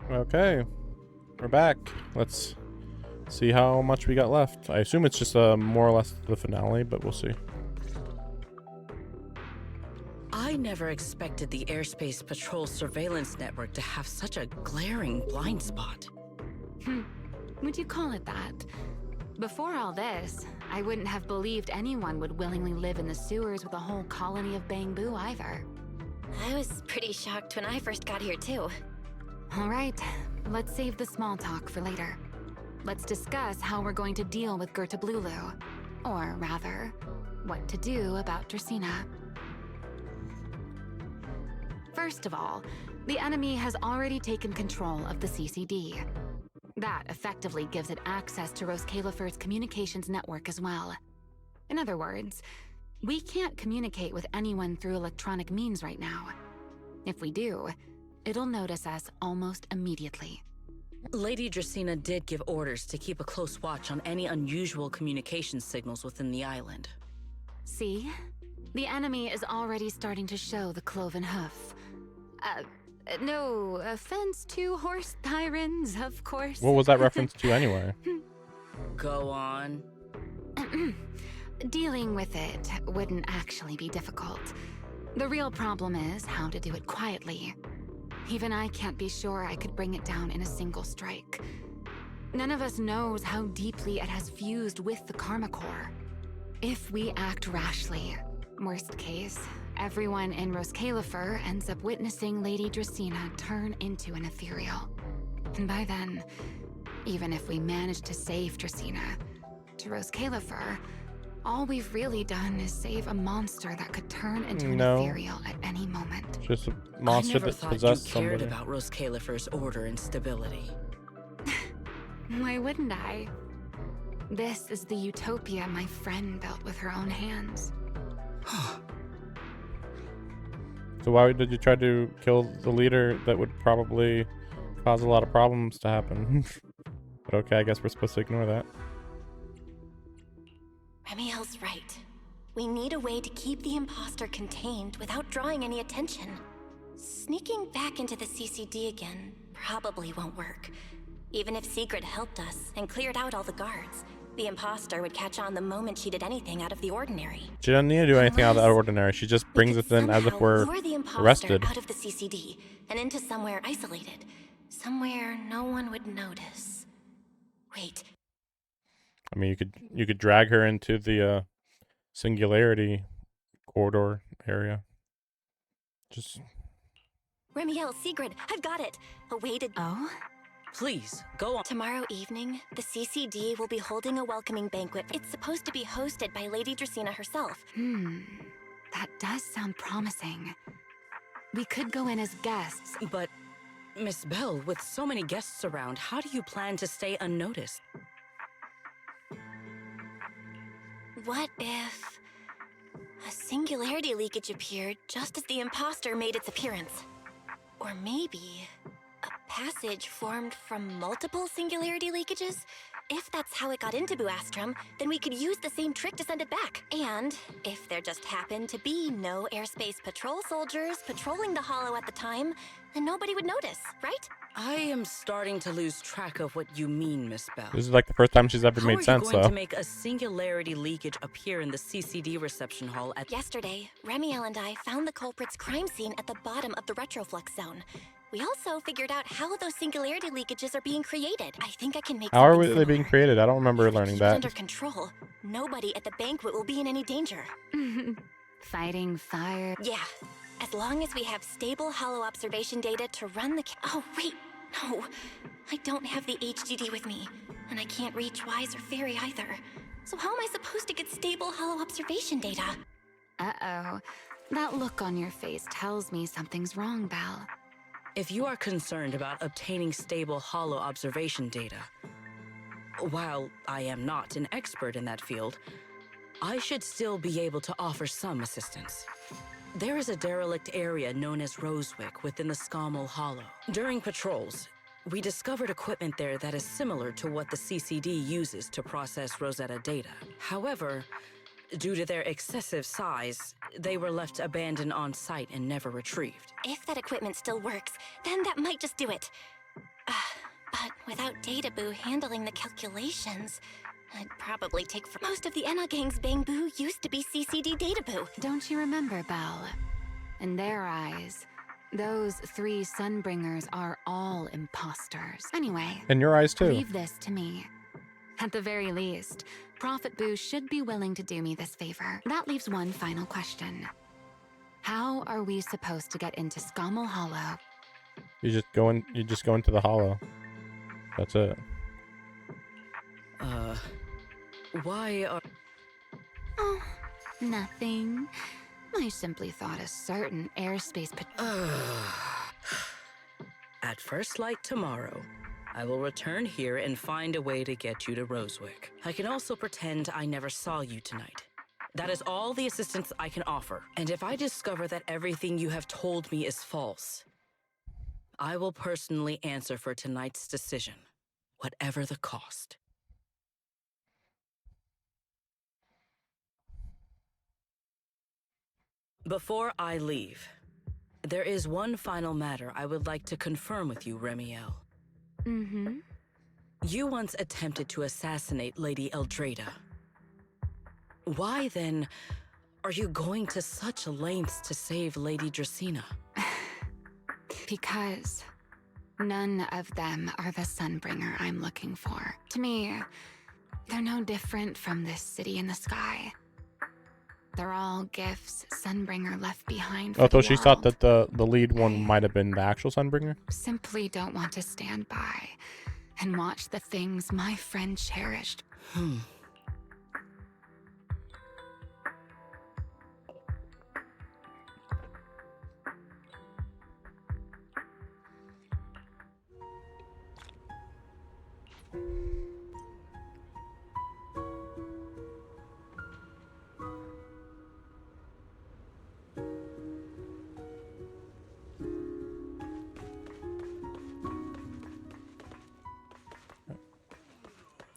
Okay, we're back. Let's see how much we got left. I assume it's just more or less the finale, but we'll see. I never expected the Airspace Patrol surveillance network to have such a glaring blind spot. Would you call it that? Before all this, I wouldn't have believed anyone would willingly live in the sewers with a whole colony of Bangbu either. I was pretty shocked when I first got here too. All right, let's save the small talk for later. Let's discuss how we're going to deal with Gerta Blulu. Or rather, what to do about Dracaena. First of all, the enemy has already taken control of the CCD. That effectively gives it access to Roskalifer's communications network as well. In other words, we can't communicate with anyone through electronic means right now. If we do, it'll notice us almost immediately. Lady Dracaena did give orders to keep a close watch on any unusual communication signals within the island. See? The enemy is already starting to show the cloven hoof. No offense to horse tyrants, of course. What was that reference to anyway? Go on. Dealing with it wouldn't actually be difficult. The real problem is how to do it quietly. Even I can't be sure I could bring it down in a single strike. None of us knows how deeply it has fused with the Karma Core. If we act rashly, worst case, everyone in Roskalifer ends up witnessing Lady Dracaena turn into an ethereal. And by then, even if we manage to save Dracaena, to Roskalifer, all we've really done is save a monster that could turn into an ethereal at any moment. Just a monster that possessed somebody. I never thought you cared about Roskalifer's order and stability. Why wouldn't I? This is the utopia my friend built with her own hands. So why did you try to kill the leader? That would probably cause a lot of problems to happen. But okay, I guess we're supposed to ignore that. Remiel's right. We need a way to keep the imposter contained without drawing any attention. Sneaking back into the CCD again probably won't work. Even if Sigrid helped us and cleared out all the guards, the imposter would catch on the moment she did anything out of the ordinary. She doesn't need to do anything out of the ordinary. She just brings us in as if we're arrested. Out of the CCD and into somewhere isolated. Somewhere no one would notice. Wait. I mean, you could drag her into the singularity corridor area. Just. Remiel, Sigrid, I've got it. A way to. Oh? Please, go on. Tomorrow evening, the CCD will be holding a welcoming banquet. It's supposed to be hosted by Lady Dracaena herself. That does sound promising. We could go in as guests. But, Miss Bell, with so many guests around, how do you plan to stay unnoticed? What if a singularity leakage appeared just as the imposter made its appearance? Or maybe a passage formed from multiple singularity leakages, If that's how it got into Buastrom, then we could use the same trick to send it back. And if there just happened to be no airspace patrol soldiers patrolling the Hollow at the time, then nobody would notice, right? I am starting to lose track of what you mean, Miss Bell. This is like the first time she's ever How made sense, are you going though. to make a singularity leakage appear in the CCD reception hall at... Yesterday, Remiel and I found the culprit's crime scene at the bottom of the retroflux zone. We also figured out how those singularity leakages are being created. I think I can make How are something they being similar. created? I don't remember If we learning keep it that. under control, nobody at the banquet will be in any danger. Fighting fire. Yeah, as long as we have stable Hollow observation data to run the Oh, wait, no. I don't have the HDD with me, and I can't reach Wise or Fairy either. So how am I supposed to get stable Hollow observation data? Uh-oh. That look on your face tells me something's wrong, Belle. If you are concerned about obtaining stable Hollow observation data, while I am not an expert in that field, I should still be able to offer some assistance. There is a derelict area known as Rosewick within the Scommel Hollow. During patrols, we discovered equipment there that is similar to what the CCD uses to process Rosetta data. However, due to their excessive size, they were left abandoned on site and never retrieved. If that equipment still works, then that might just do it. But without Databoo handling the calculations, I'd probably take for most of the Enna Gang's Bangbu used to be CCD Databoo. Don't you remember, Belle? In their eyes, those 3 Sunbringers are all imposters. Anyway, In your eyes, too. leave this to me. At the very least, Prophet Boo should be willing to do me this favor. That leaves one final question. How are we supposed to get into Scommel Hollow? You just go into the hollow. That's it. Why are... Oh, nothing. I simply thought a certain airspace At first light tomorrow, I will return here and find a way to get you to Rosewick. I can also pretend I never saw you tonight. That is all the assistance I can offer. And if I discover that everything you have told me is false, I will personally answer for tonight's decision, whatever the cost. Before I leave, there is one final matter I would like to confirm with you, Remiel. Mm-hmm. You once attempted to assassinate Lady Eldrada. Why, then, are you going to such lengths to save Lady Dracena? Because none of them are the Sunbringer I'm looking for. To me, they're no different from this city in the sky. They're all gifts Sunbringer left behind for Although the she thought world. that the lead one might have been the actual Sunbringer. Simply don't want to stand by and watch the things my friend cherished.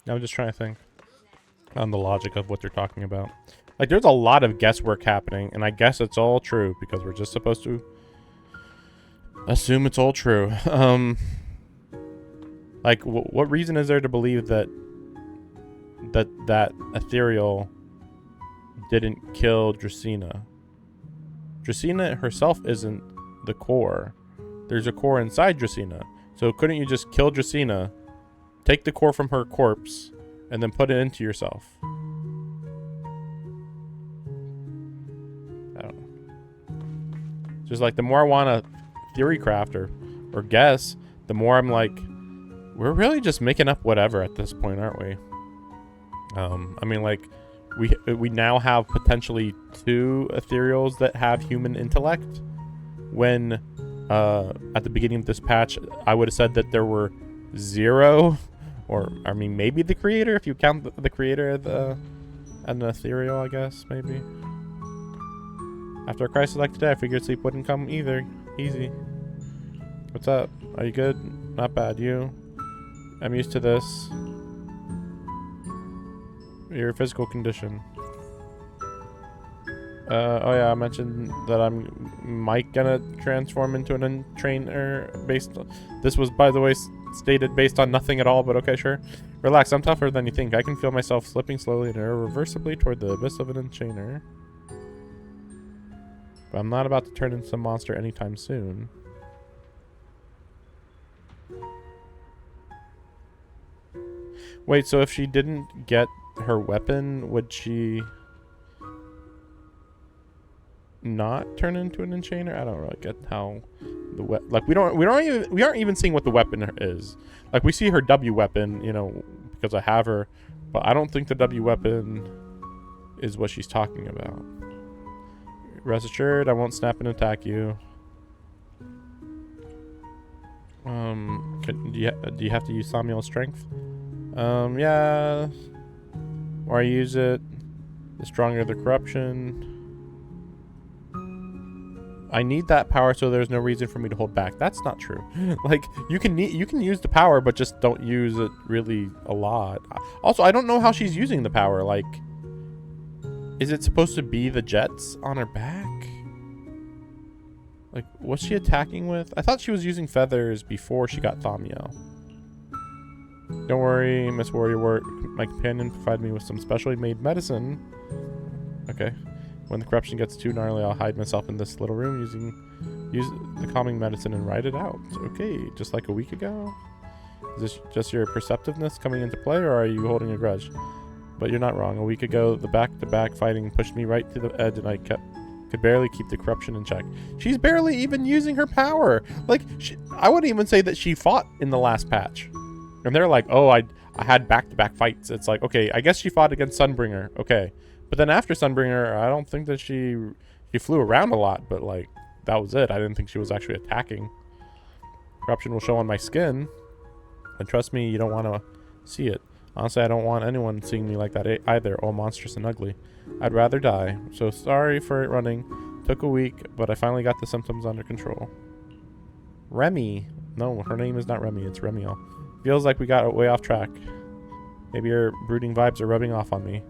I'm just trying to think on the logic of what they're talking about. Like, there's a lot of guesswork happening, and I guess it's all true because we're just supposed to assume it's all true. Like, what reason is there to believe that ethereal didn't kill Dracena? Dracena herself isn't the core. There's a core inside Dracena. So couldn't you just kill Dracena, take the core from her corpse, and then put it into yourself? I don't know. Just like the more I want to theory craft or guess, the more I'm like, we're really just making up whatever at this point, aren't we? I mean, like, we now have potentially 2 ethereals that have human intellect. When at the beginning of this patch, I would have said that there were 0. Or, I mean, maybe the creator, if you count the creator as an ethereal, I guess, maybe. After a crisis like today, I figured sleep wouldn't come either. Easy. What's up? Are you good? Not bad. You? I'm used to this. your physical condition. Oh yeah, I mentioned that Mike gonna transform into an entrainer based. This was, by the way, stated based on nothing at all, but okay, sure. Relax, I'm tougher than you think. I can feel myself slipping slowly and irreversibly toward the abyss of an enchainer. But I'm not about to turn into some monster anytime soon. Wait, so if she didn't get her weapon, would she not turn into an enchainer? I don't really get how the like we aren't even seeing what the weapon is. Like, we see her W weapon, you know, because I have her, but I don't think the W weapon is what she's talking about. Rest assured, I won't snap and attack you. Do you have to use Samuel's strength? Yeah. Or I use it, the stronger the corruption. I need that power, so there's no reason for me to hold back. That's not true. Like, you can use the power, but just don't use it really a lot. Also, I don't know how she's using the power. Like, is it supposed to be the jets on her back? Like, what's she attacking with? I thought she was using feathers before she got Thamiel. Don't worry, Miss Warrior. My companion provided me with some specially made medicine. Okay. When the corruption gets too gnarly, I'll hide myself in this little room use the calming medicine and ride it out. Okay, just like a week ago? Is this just your perceptiveness coming into play, or are you holding a grudge? But you're not wrong. A week ago, the back-to-back fighting pushed me right to the edge, and I could barely keep the corruption in check. She's barely even using her power. Like, I would even say that she fought in the last patch. And they're like, oh, I had back-to-back fights. It's like, okay, I guess she fought against Sunbringer. Okay. But then after Sunbringer, I don't think that she flew around a lot, but like, that was it. I didn't think she was actually attacking. Corruption will show on my skin. And trust me, you don't want to see it. Honestly, I don't want anyone seeing me like that either, all monstrous and ugly. I'd rather die. So sorry for it running. Took a week, but I finally got the symptoms under control. Remy. No, her name is not Remy, it's Remiel. Feels like we got way off track. Maybe your brooding vibes are rubbing off on me.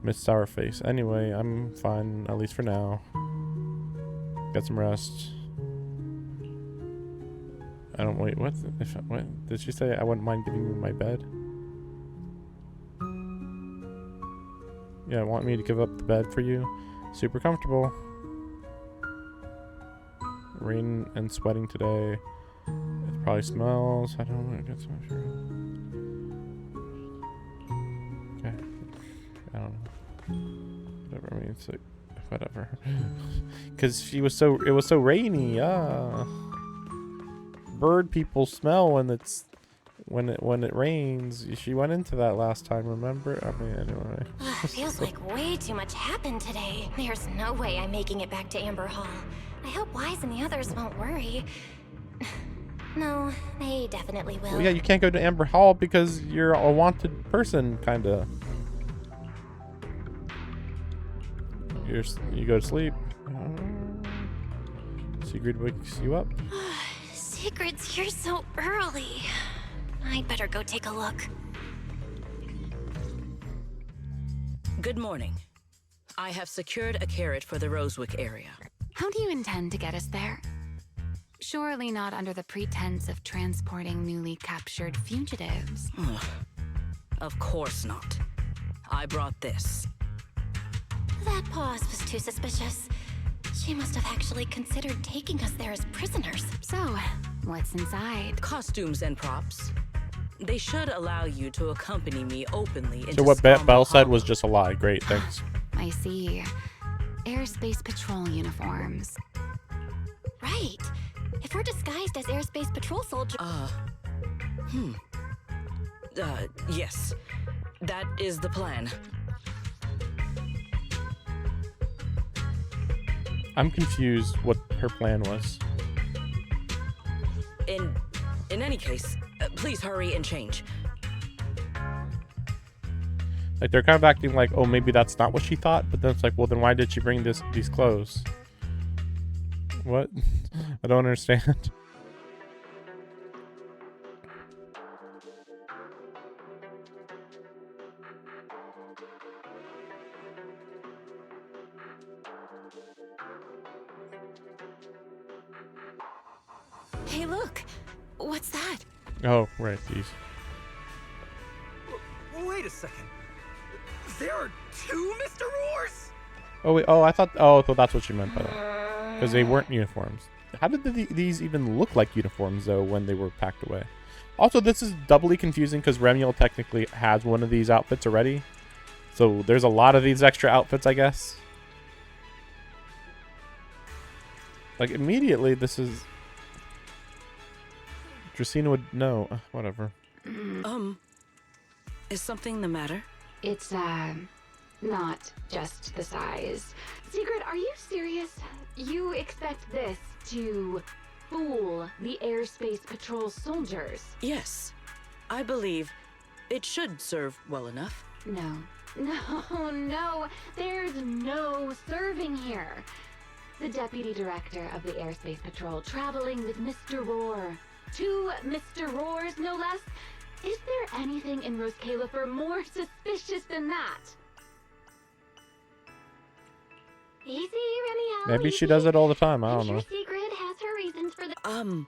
Miss Sourface. Anyway, I'm fine, at least for now. Get some rest. I don't wait. What did she say? I wouldn't mind giving you my bed. Yeah, want me to give up the bed for you? Super comfortable. Rain and sweating today. It probably smells. I don't want to get so much. Okay. I don't know. Whatever. I mean, it's like whatever. Because it was so rainy. Bird people smell when it rains. She went into that last time, remember? I mean, anyway. Feels like way too much happened today. There's no way I'm making it back to Amber Hall. I hope Wise and the others won't worry. No, they definitely will. Well, yeah, you can't go to Amber Hall because you're a wanted person, kinda. You go to sleep. Sigrid wakes you up. Sigrid's here so early. I'd better go take a look. Good morning. I have secured a carrot for the Rosewick area. How do you intend to get us there? Surely not under the pretense of transporting newly captured fugitives. Of course not. I brought this. That pause was too suspicious. She must have actually considered taking us there as prisoners. So, what's inside? Costumes and props. They should allow you to accompany me openly into So what Scarborough Belle said Hollow. was just a lie. Great, thanks. I see. Airspace patrol uniforms. Right. If we're disguised as airspace patrol soldiers... Yes. That is the plan. I'm confused what her plan was. In any case, please hurry and change. Like, they're kind of acting like, oh, maybe that's not what she thought, but then it's like, well, then why did she bring these clothes? What? I don't understand. Hey, look. What's that? Oh, right, these. Wait a second. There are 2 Mr. Roars? Oh wait. Oh, I thought. Oh, so that's what you meant by that. Because they weren't uniforms. How did these even look like uniforms though when they were packed away? Also, this is doubly confusing because Remiel technically has one of these outfits already. So there's a lot of these extra outfits, I guess. Like immediately, this is. Dracena would know. Whatever. Is something the matter? It's, not just the size. Sigrid, are you serious? You expect this to fool the airspace patrol soldiers? Yes. I believe it should serve well enough. No. No. There's no serving here. The deputy director of the airspace patrol traveling with Mr. Roar. 2 Mr. Roars, no less. Is there anything in Rose Califer more suspicious than that? Easy, Remiel. Maybe she does it all the time. I don't know. Sigrid has her reasons for the.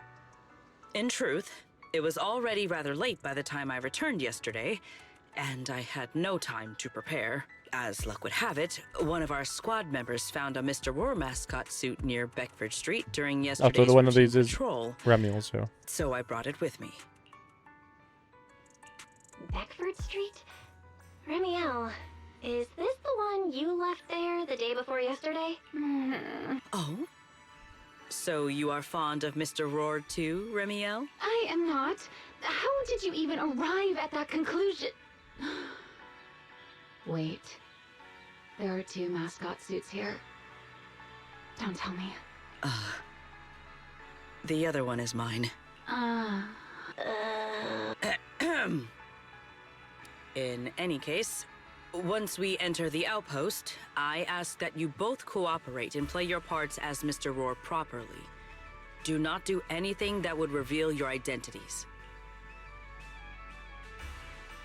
In truth, it was already rather late by the time I returned yesterday, and I had no time to prepare. As luck would have it, one of our squad members found a Mr. Roar mascot suit near Beckford Street during yesterday's so the one of these is patrol. Remiel's, yeah. So I brought it with me. Beckford Street? Remiel, is this the one you left there the day before yesterday? Oh? So you are fond of Mr. Roar too, Remiel? I am not. How did you even arrive at that conclusion? Wait. There are 2 mascot suits here. Don't tell me. The other one is mine. In any case, once we enter the outpost, I ask that you both cooperate and play your parts as Mr. Roar properly. Do not do anything that would reveal your identities.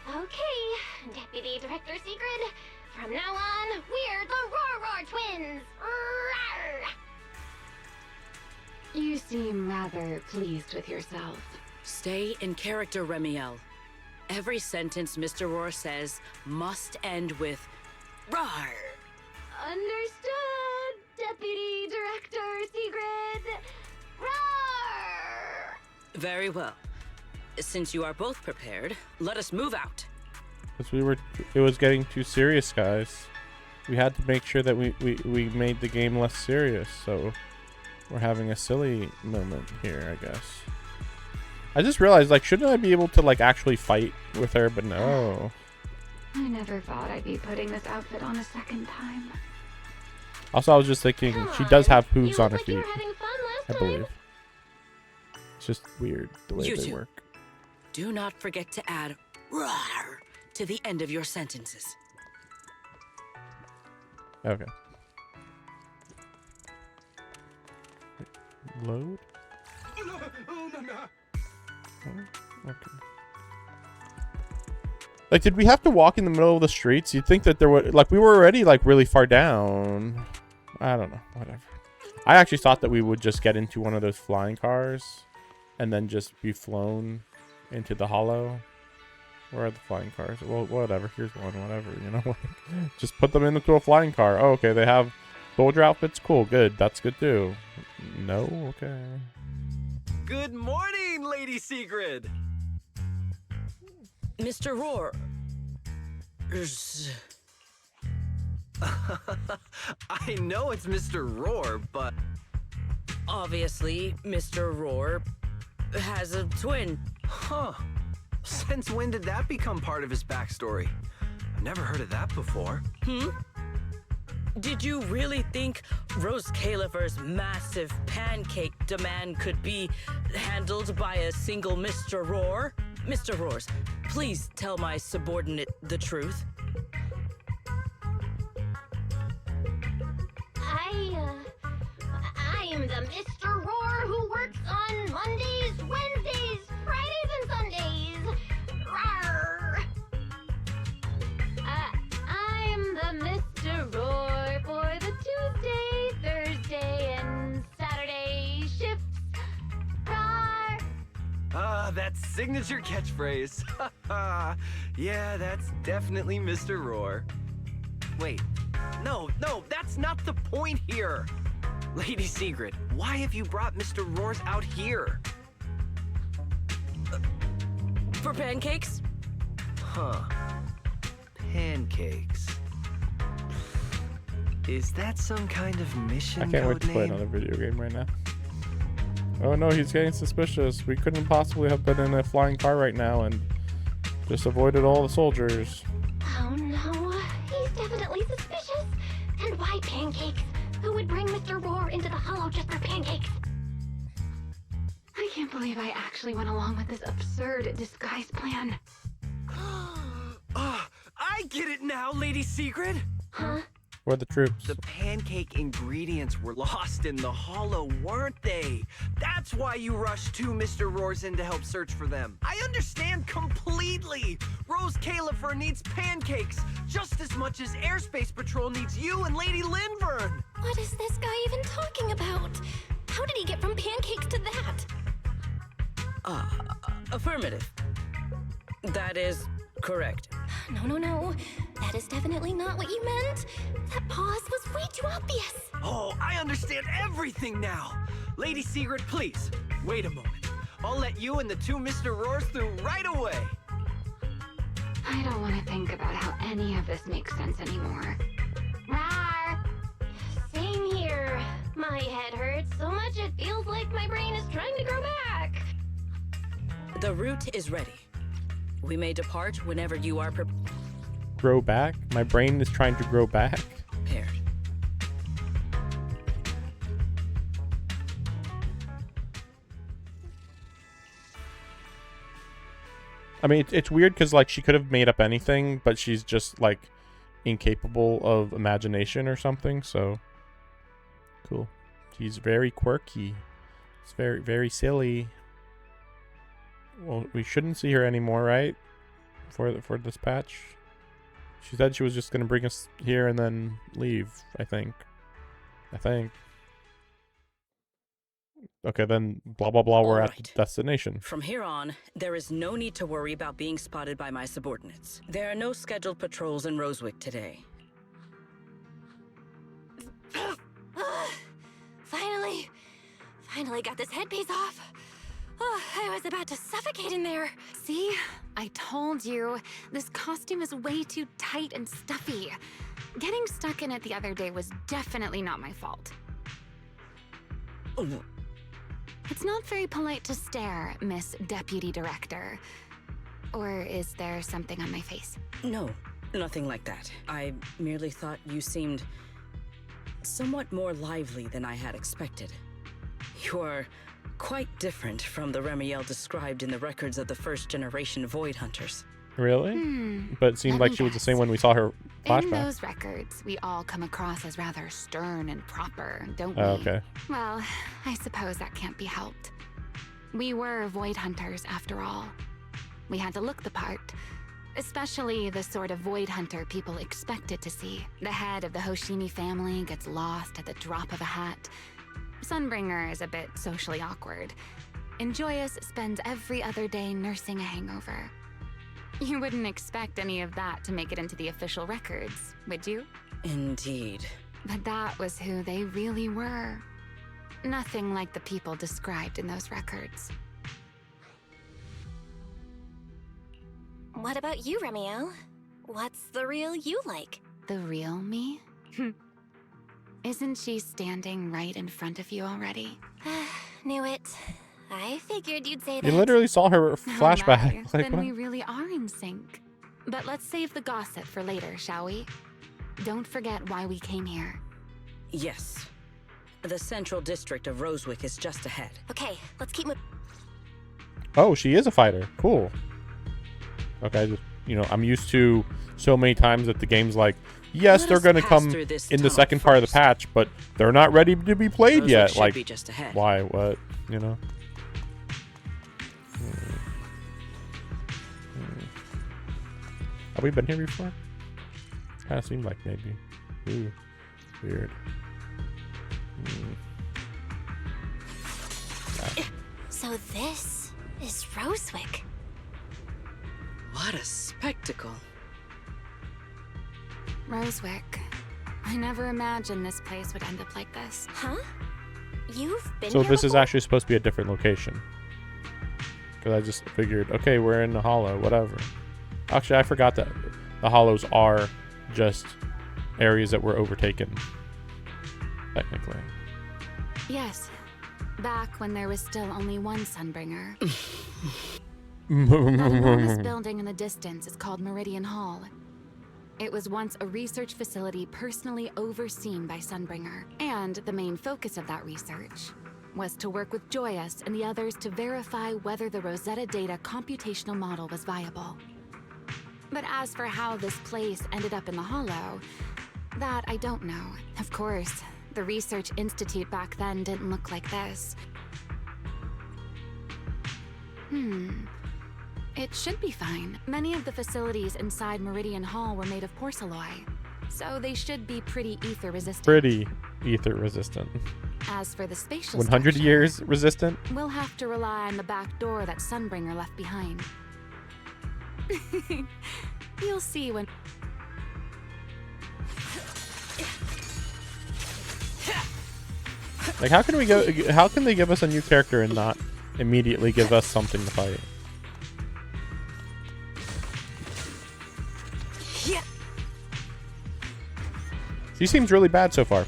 Okay, Deputy Director Sigrid. From now on, we're the Roar Twins! Rawr! You seem rather pleased with yourself. Stay in character, Remiel. Every sentence Mr. Roar says must end with "Rawr." Understood, Deputy Director Sigrid. Roar! Very well. Since you are both prepared, let us move out. Because it was getting too serious, guys. We had to make sure that we made the game less serious. So we're having a silly moment here, I guess. I just realized, like, shouldn't I be able to, like, actually fight with her? But no. I never thought I'd be putting this outfit on a second time. Also, I was just thinking, she does have hooves on her You feet, were having fun I last time. believe. It's just weird the way You they two. work. Do not forget to add "Rawr" to the end of your sentences. Okay. Load? Oh, no. Oh, okay. Like, did we have to walk in the middle of the streets? You'd think that there would, like, we were already, like, really far down. I don't know. Whatever. I actually thought that we would just get into one of those flying cars and then just be flown into the hollow. Where are the flying cars? Well, whatever. Here's one. Whatever, you know? Just put them into a flying car. Oh, okay. They have soldier outfits. Cool. Good. That's good, too. No? Okay. Good morning, Lady Sigrid. Mr. Roar. I know it's Mr. Roar, but Obviously, Mr. Roar has a twin. huh? Since when did that become part of his backstory? I've never heard of that before. Did you really think Rose Califer's massive pancake demand could be handled by a single Mr. Roar? Mr. Roars, please tell my subordinate the truth. I am the Mr. Roar who works on Mondays, Wednesdays, Fridays, and Sundays. Rawr! I'm the Mr. Roar for the Tuesday, Thursday, and Saturday shifts. Friday that signature catchphrase. Yeah, that's definitely Mr. Roar. Wait, no, that's not the point here. Lady Secret, why have you brought Mr. Roars out here? For pancakes? Huh. Pancakes. Is that some kind of mission I can't wait code to play name? another video game right now. Oh no, he's getting suspicious. We couldn't possibly have been in a flying car right now and just avoided all the soldiers. Oh no, he's definitely suspicious. And why pancakes? Who would bring Mr. Roar into the hollow just for pancakes? I can't believe I actually went along with this absurd disguise plan. I get it now, Lady Secret. Huh? For the troops. The pancake ingredients were lost in the hollow, weren't they? That's why you rushed two Mr. Roars in to help search for them. I understand completely. Rose Califer needs pancakes just as much as Airspace Patrol needs you and Lady Linvern. What is this guy even talking about? How did he get from pancakes to that? Affirmative. That is correct. No. That is definitely not what you meant. That pause was way too obvious. Oh, I understand everything now. Lady Secret, please, wait a moment. I'll let you and the two Mr. Roars through right away. I don't want to think about how any of this makes sense anymore. Rawr. Same here. My head hurts so much it feels like my brain is trying to grow back. The route is ready. We may depart whenever you are Grow back? My brain is trying to grow back. prepared. I mean, it's weird because, like, she could have made up anything, but she's just, like, incapable of imagination or something, so... Cool. She's very quirky. It's very, very silly. Well, we shouldn't see her anymore, right? For this patch. She said she was just going to bring us here and then leave, I think. Okay, then blah, blah, blah, we're at the Alright. destination. From here on, there is no need to worry about being spotted by my subordinates. There are no scheduled patrols in Rosewick today. Finally got this headpiece off. Oh, I was about to suffocate in there. See? I told you. This costume is way too tight and stuffy. Getting stuck in it the other day was definitely not my fault. Oh, It's not very polite to stare, Miss Deputy Director. Or is there something on my face? no, nothing like that. I merely thought you seemed somewhat more lively than I had expected. You are quite different from the Remiel described in the records of the first-generation Void Hunters. Really? But it seemed Let like me she was the guess. same when we saw her In flashback. those records, we all come across as rather stern and proper, don't we? Oh, okay. Well, I suppose that can't be helped. We were Void Hunters, after all. We had to look the part. Especially the sort of Void Hunter people expected to see. The head of the Hoshimi family gets lost at the drop of a hat. Sunbringer is a bit socially awkward. And Joyous spends every other day nursing a hangover. You wouldn't expect any of that to make it into the official records, would you? Indeed. But that was who they really were. Nothing like the people described in those records. What about you, Remiel? What's the real you like? The real me? Isn't she standing right in front of you already? Knew it. I figured you'd say that. You literally saw her Oh flashback. my, Like, then what? we really are in sync. But let's save the gossip for later, shall we? Don't forget why we came here. Yes. The central district of Rosewick is just ahead. Okay, let's keep moving. Oh, she is a fighter. Cool. Okay, just, I'm used to so many times that the game's like, yes, Let they're us going to pass come through this in the tunnel second part of the first. patch, but they're not ready to be played Rosewick yet. should Like, be just ahead. why? What? Have we been here before? Kind of seemed like maybe. Ooh, weird. So this is Rosewick. What a spectacle. Rosewick. I never imagined this place would end up like this. Huh? You've been So here this is before? actually supposed to be a different location. Because I just figured, okay, we're in the hollow, whatever. Actually, I forgot that the hollows are just areas that were overtaken. Technically. Yes. Back when there was still only one Sunbringer. That enormous building in the distance is called Meridian Hall. It was once a research facility personally overseen by Sunbringer, and the main focus of that research was to work with Joyous and the others to verify whether the Rosetta Data computational model was viable. But as for how this place ended up in the Hollow, that I don't know. Of course, the Research Institute back then didn't look like this. It should be fine. Many of the facilities inside Meridian Hall were made of porcelain, so they should be pretty ether resistant. Pretty ether resistant. As for the spatial 100 structure, years resistant? we'll have to rely on the back door that Sunbringer left behind. You'll see when... Like, how can they give us a new character and not immediately give us something to fight? He seems really bad so far.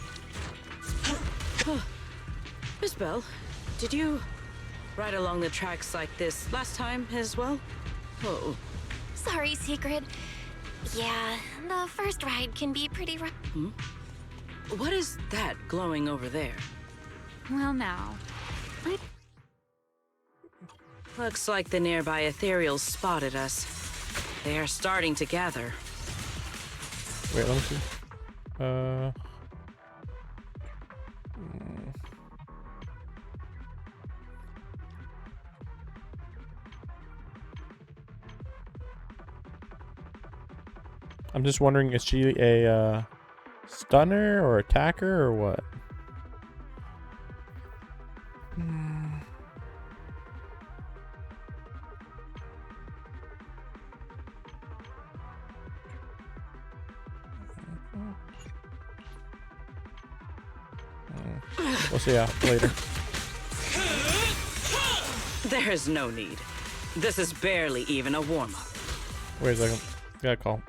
Miss Bell, did you ride along the tracks like this last time as well? Oh, Sorry, Secret. Yeah, the first ride can be pretty rough. what is that glowing over there? Well, now... Looks like the nearby ethereals spotted us. They are starting to gather. Wait, let me see. I'm just wondering, is she a stunner or attacker or what? We'll see ya later. There is no need. This is barely even a warm-up. Wait a second. Got a call.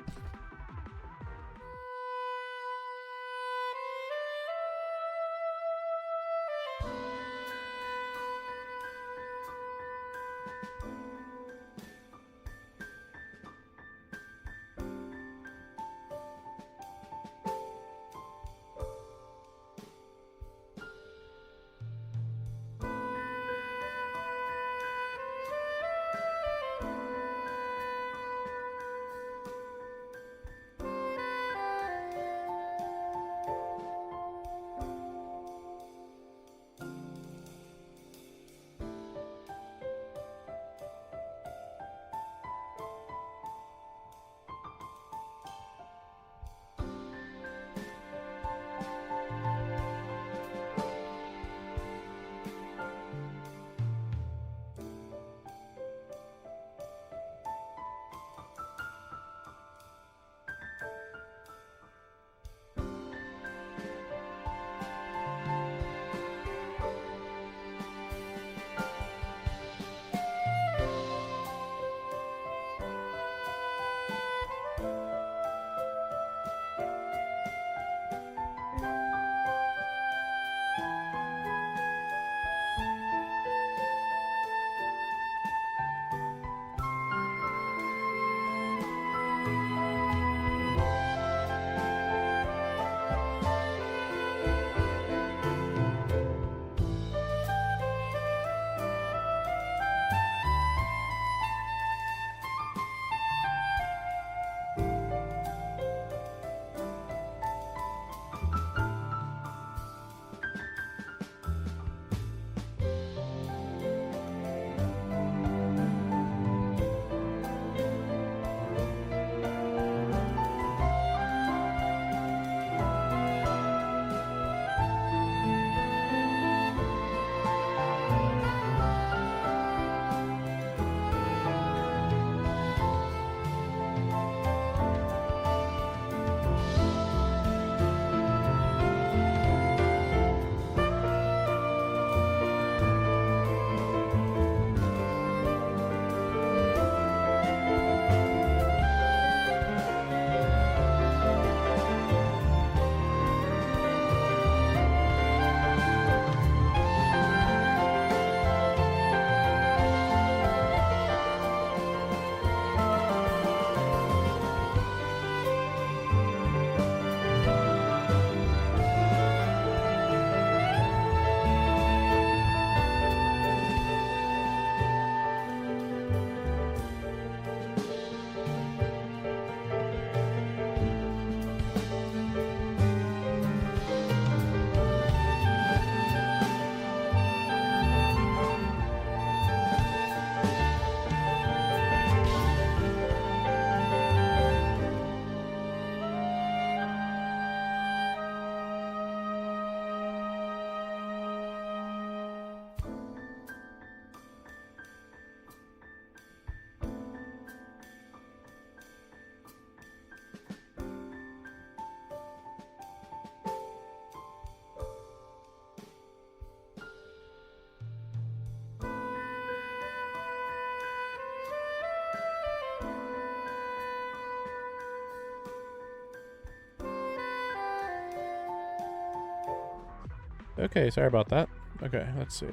Okay, sorry about that. Okay, let's see.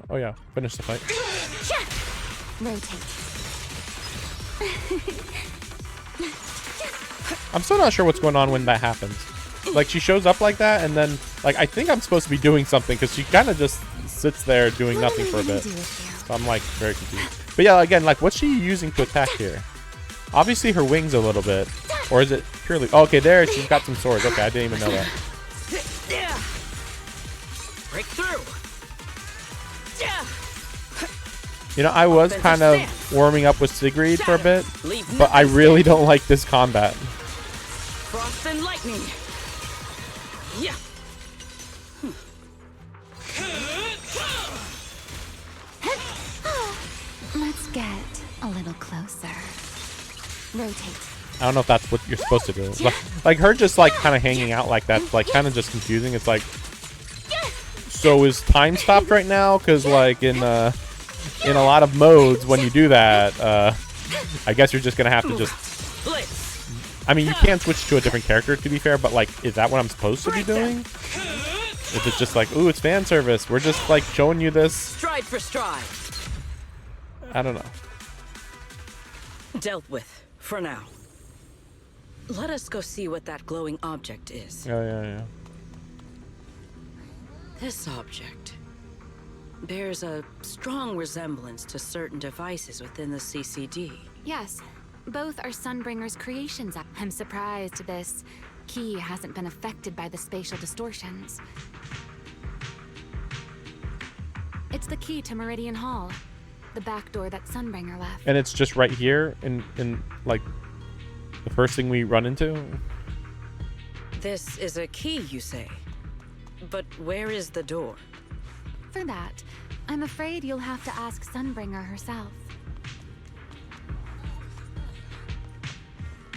Oh yeah, finish the fight. Rotate. I'm still not sure what's going on when that happens. Like, she shows up like that, and then, like, I think I'm supposed to be doing something, because she kind of just sits there doing nothing for a bit. So I'm, like, very confused. But yeah, again, like, what's she using to attack here? Obviously her wings a little bit. Or is it purely... Oh, okay, there, she's got some swords. Okay, I didn't even know that. Break through. You know, I was kind of warming up with Sigrid for a bit, but I really don't like this combat. Frost and lightning. Yeah. Let's get a little closer. Rotate. I don't know if that's what you're supposed to do. Like her just like kind of hanging out like that's like kind of just confusing. It's like, so is time stopped right now? Because like in a lot of modes when you do that, I guess you're just gonna have to just. I mean, you can switch to a different character to be fair, but like, is that what I'm supposed to be doing? Is it just like, ooh, it's fan service? We're just like showing you this. Stride for stride. I don't know. Dealt with for now. Let us go see what that glowing object is. Oh yeah. This object bears a strong resemblance to certain devices within the CCD. Yes, both are Sunbringer's creations. I'm surprised this key hasn't been affected by the spatial distortions. It's the key to Meridian Hall, the back door that Sunbringer left. And it's just right here in like the first thing we run into. This is a key, you say? But where is the door? For that, I'm afraid you'll have to ask Sunbringer herself.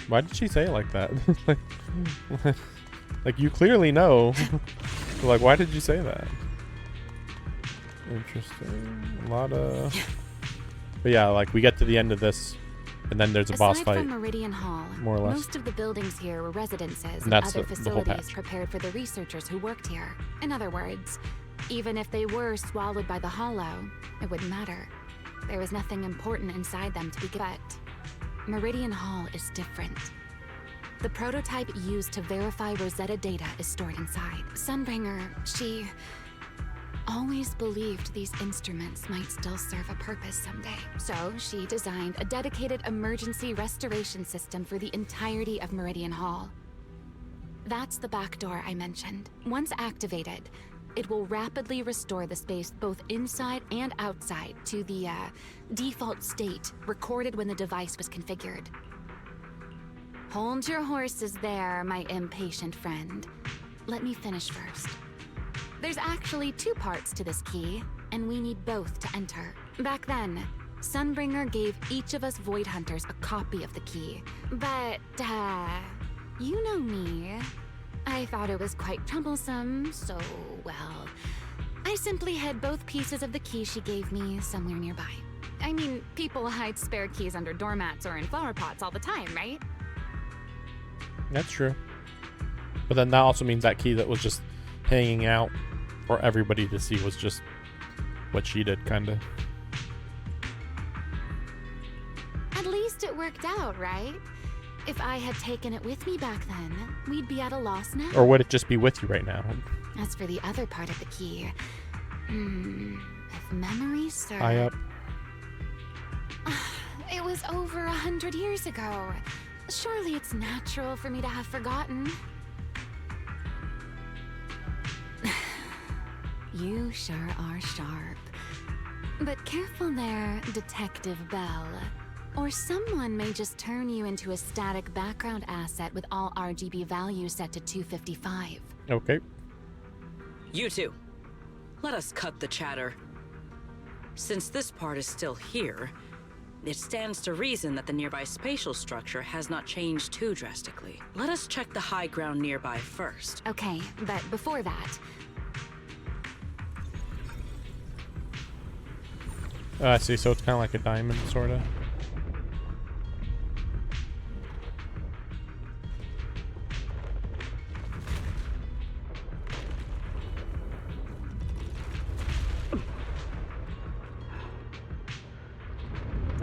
Why did she say it like that? like you clearly know. Like, why did you say that? Interesting. A lot of... But yeah, like we get to the end of this, and then there's a boss fight. Aside from Meridian Hall, more or less. Most of the buildings here were residences and that's other the whole facilities patch. prepared for the researchers who worked here. In other words, even if they were swallowed by the Hollow, it wouldn't matter. There was nothing important inside them to be but Meridian Hall is different. The prototype used to verify Rosetta data is stored inside. Sunbringer, she always believed these instruments might still serve a purpose someday. So she designed a dedicated emergency restoration system for the entirety of Meridian Hall. That's the back door I mentioned. Once activated, it will rapidly restore the space both inside and outside to the default state recorded when the device was configured. Hold your horses there, my impatient friend. Let me finish first. There's actually two parts to this key, and we need both to enter. Back then, Sunbringer gave each of us Void Hunters a copy of the key. But, you know me. I thought it was quite troublesome, so, well, I simply hid both pieces of the key she gave me somewhere nearby. I mean, people hide spare keys under doormats or in flower pots all the time, right? That's true. But then that also means that key that was just hanging out for everybody to see was just what she did, kind of. At least it worked out, right? If I had taken it with me back then, we'd be at a loss now. Or would it just be with you right now? As for the other part of the key, if memory serves... High up. It was over 100 years ago. Surely it's natural for me to have forgotten. You sure are sharp. But careful there, Detective Bell. Or someone may just turn you into a static background asset with all RGB values set to 255. Okay. You two, let us cut the chatter. Since this part is still here, it stands to reason that the nearby spatial structure has not changed too drastically. Let us check the high ground nearby first. Okay, but before that... I see, so it's kind of like a diamond, sort of.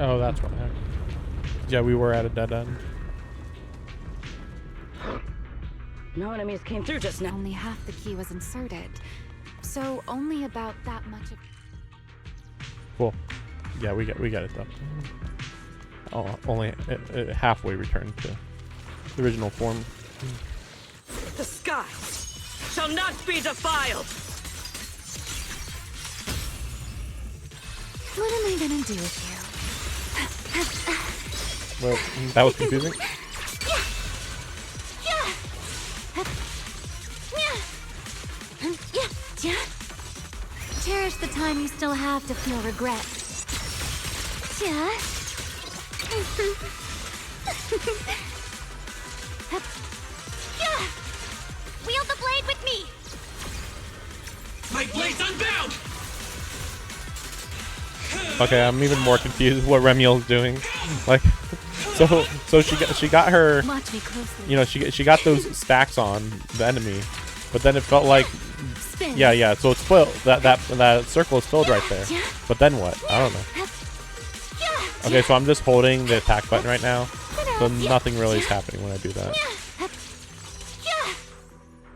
Oh, that's what happened. Yeah, we were at a dead end. No enemies came through just now. Only half the key was inserted, so only about that much of... Cool. Yeah, we got it done. Oh, only halfway returned to the original form. The sky shall not be defiled. What am I gonna do with you? Well, that was confusing. Cherish the time you still have to feel regret. Wield the blade with me! My blade's unbound! Okay, I'm even more confused what Remiel's doing. Like, so she got her, Watch me closely. you know, she got those stacks on the enemy, but then it felt like, Spin. yeah. So it's filled. That circle is filled right there. But then what? I don't know. Okay, so I'm just holding the attack button right now, so nothing really is happening when I do that.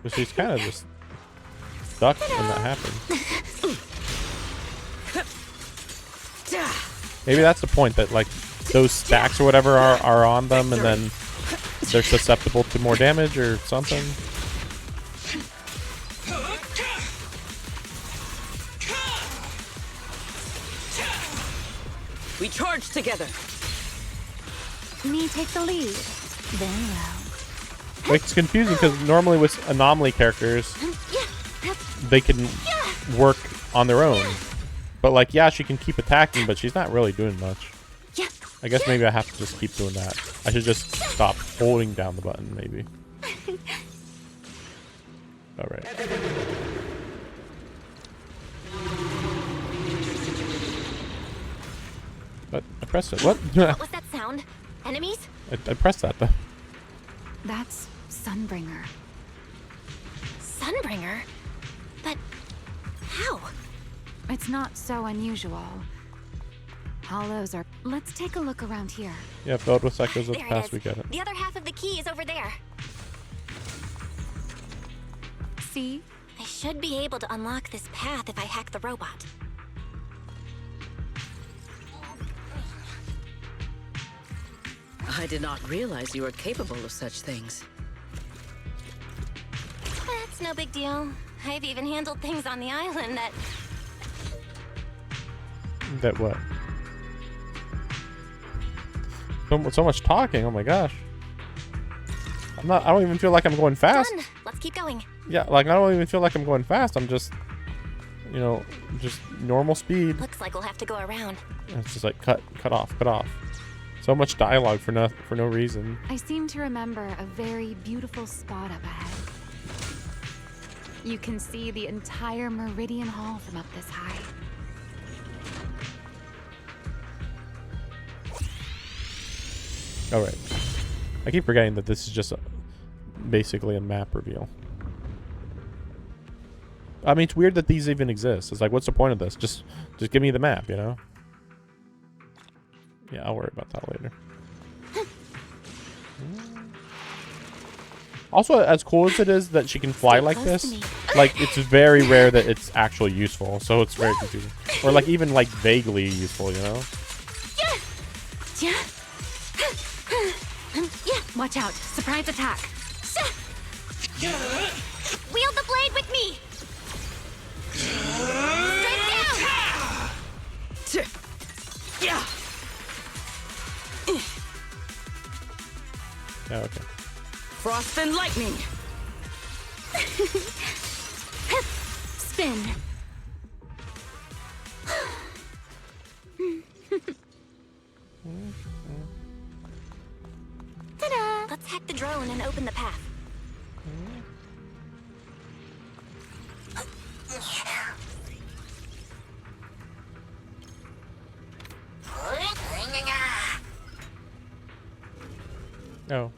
But she's kind of just stuck when that happens. Maybe that's the point, that like those stacks or whatever are on them, and then they're susceptible to more damage or something. We charge together. Me take the lead. Very well. Like, it's confusing because normally with anomaly characters, they can work on their own. But like, yeah, she can keep attacking, but she's not really doing much. I guess maybe I have to just keep doing that. I should just stop holding down the button, maybe. All right. But I pressed it. What? What was that sound? Enemies? I pressed that though. That's Sunbringer. Sunbringer? But how? It's not so unusual. Hollows are... Let's take a look around here. Yeah, filled with echoes of the There it past. is. We get it. The other half of the key is over there. See? I should be able to unlock this path if I hack the robot. I did not realize you were capable of such things. That's no big deal. I've even handled things on the island that... That what? So much talking. Oh my gosh. I don't even feel like I'm going fast. Done. Let's keep going. Yeah, like I don't even feel like I'm going fast. I'm just, you know, just normal speed. Looks like we'll have to go around. And it's just like cut off. So much dialogue for no reason. I seem to remember a very beautiful spot up ahead. You can see the entire Meridian Hall from up this high. All right. I keep forgetting that this is just basically a map reveal. I mean, it's weird that these even exist. It's like, what's the point of this? Just give me the map, you know? Yeah, I'll worry about that later. Also, as cool as it is that she can fly like this, like, it's very rare that it's actually useful. So it's very confusing. Or like even like vaguely useful, you know? Watch out. Surprise attack. Wield the blade with me! Strike down! Yeah. Yeah, okay. Frost and lightning. Spin. Ta-da! Let's hack the drone and open the path. Oh.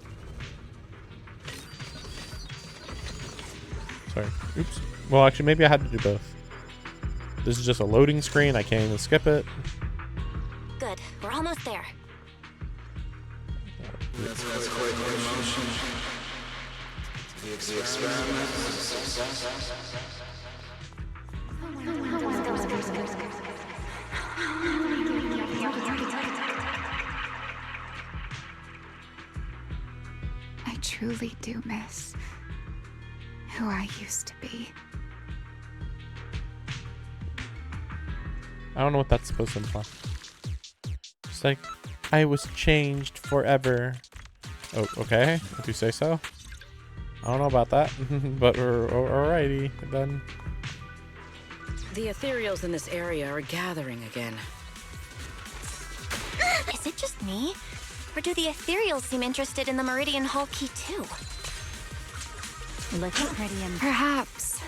Sorry. Oops. Well, actually, maybe I had to do both. This is just a loading screen. I can't even skip it. Good. We're almost there. That's quite the emotion. The experiment was a success. I truly do miss who I used to be. I don't know what that's supposed to imply. It's like, I was changed forever. Oh, okay. If you say so. I don't know about that, but alrighty then. The ethereals in this area are gathering again. Is it just me? Or do the ethereals seem interested in the Meridian Hall key too? Looks pretty and perhaps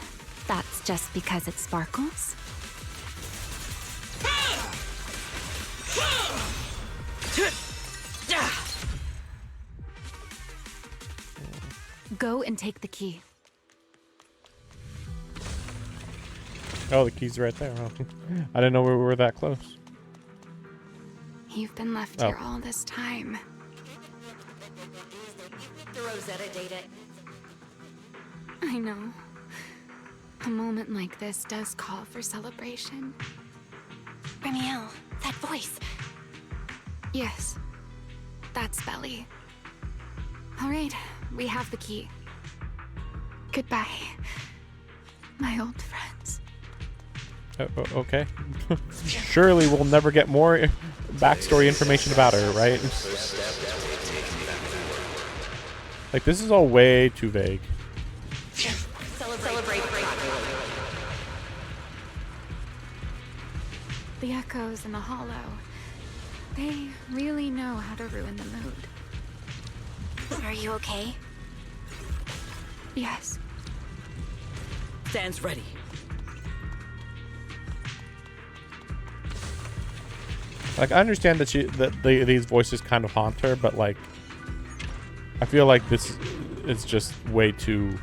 that's just because it sparkles? Go and take the key. Oh, the key's right there. Huh? I didn't know we were that close. You've been left Oh. here all this time. The Rosetta data. I know. A moment like this does call for celebration. Remiel, that voice. Yes, that's Belly. All right, we have the key. Goodbye, my old friends. Okay. Surely we'll never get more backstory information about her, right? Like, this is all way too vague. Celebrate. The echoes in the hollow. They really know how to ruin the mood. Are you okay? Yes. Stands ready. Like, I understand that these voices kind of haunt her, but like, I feel like this is just way too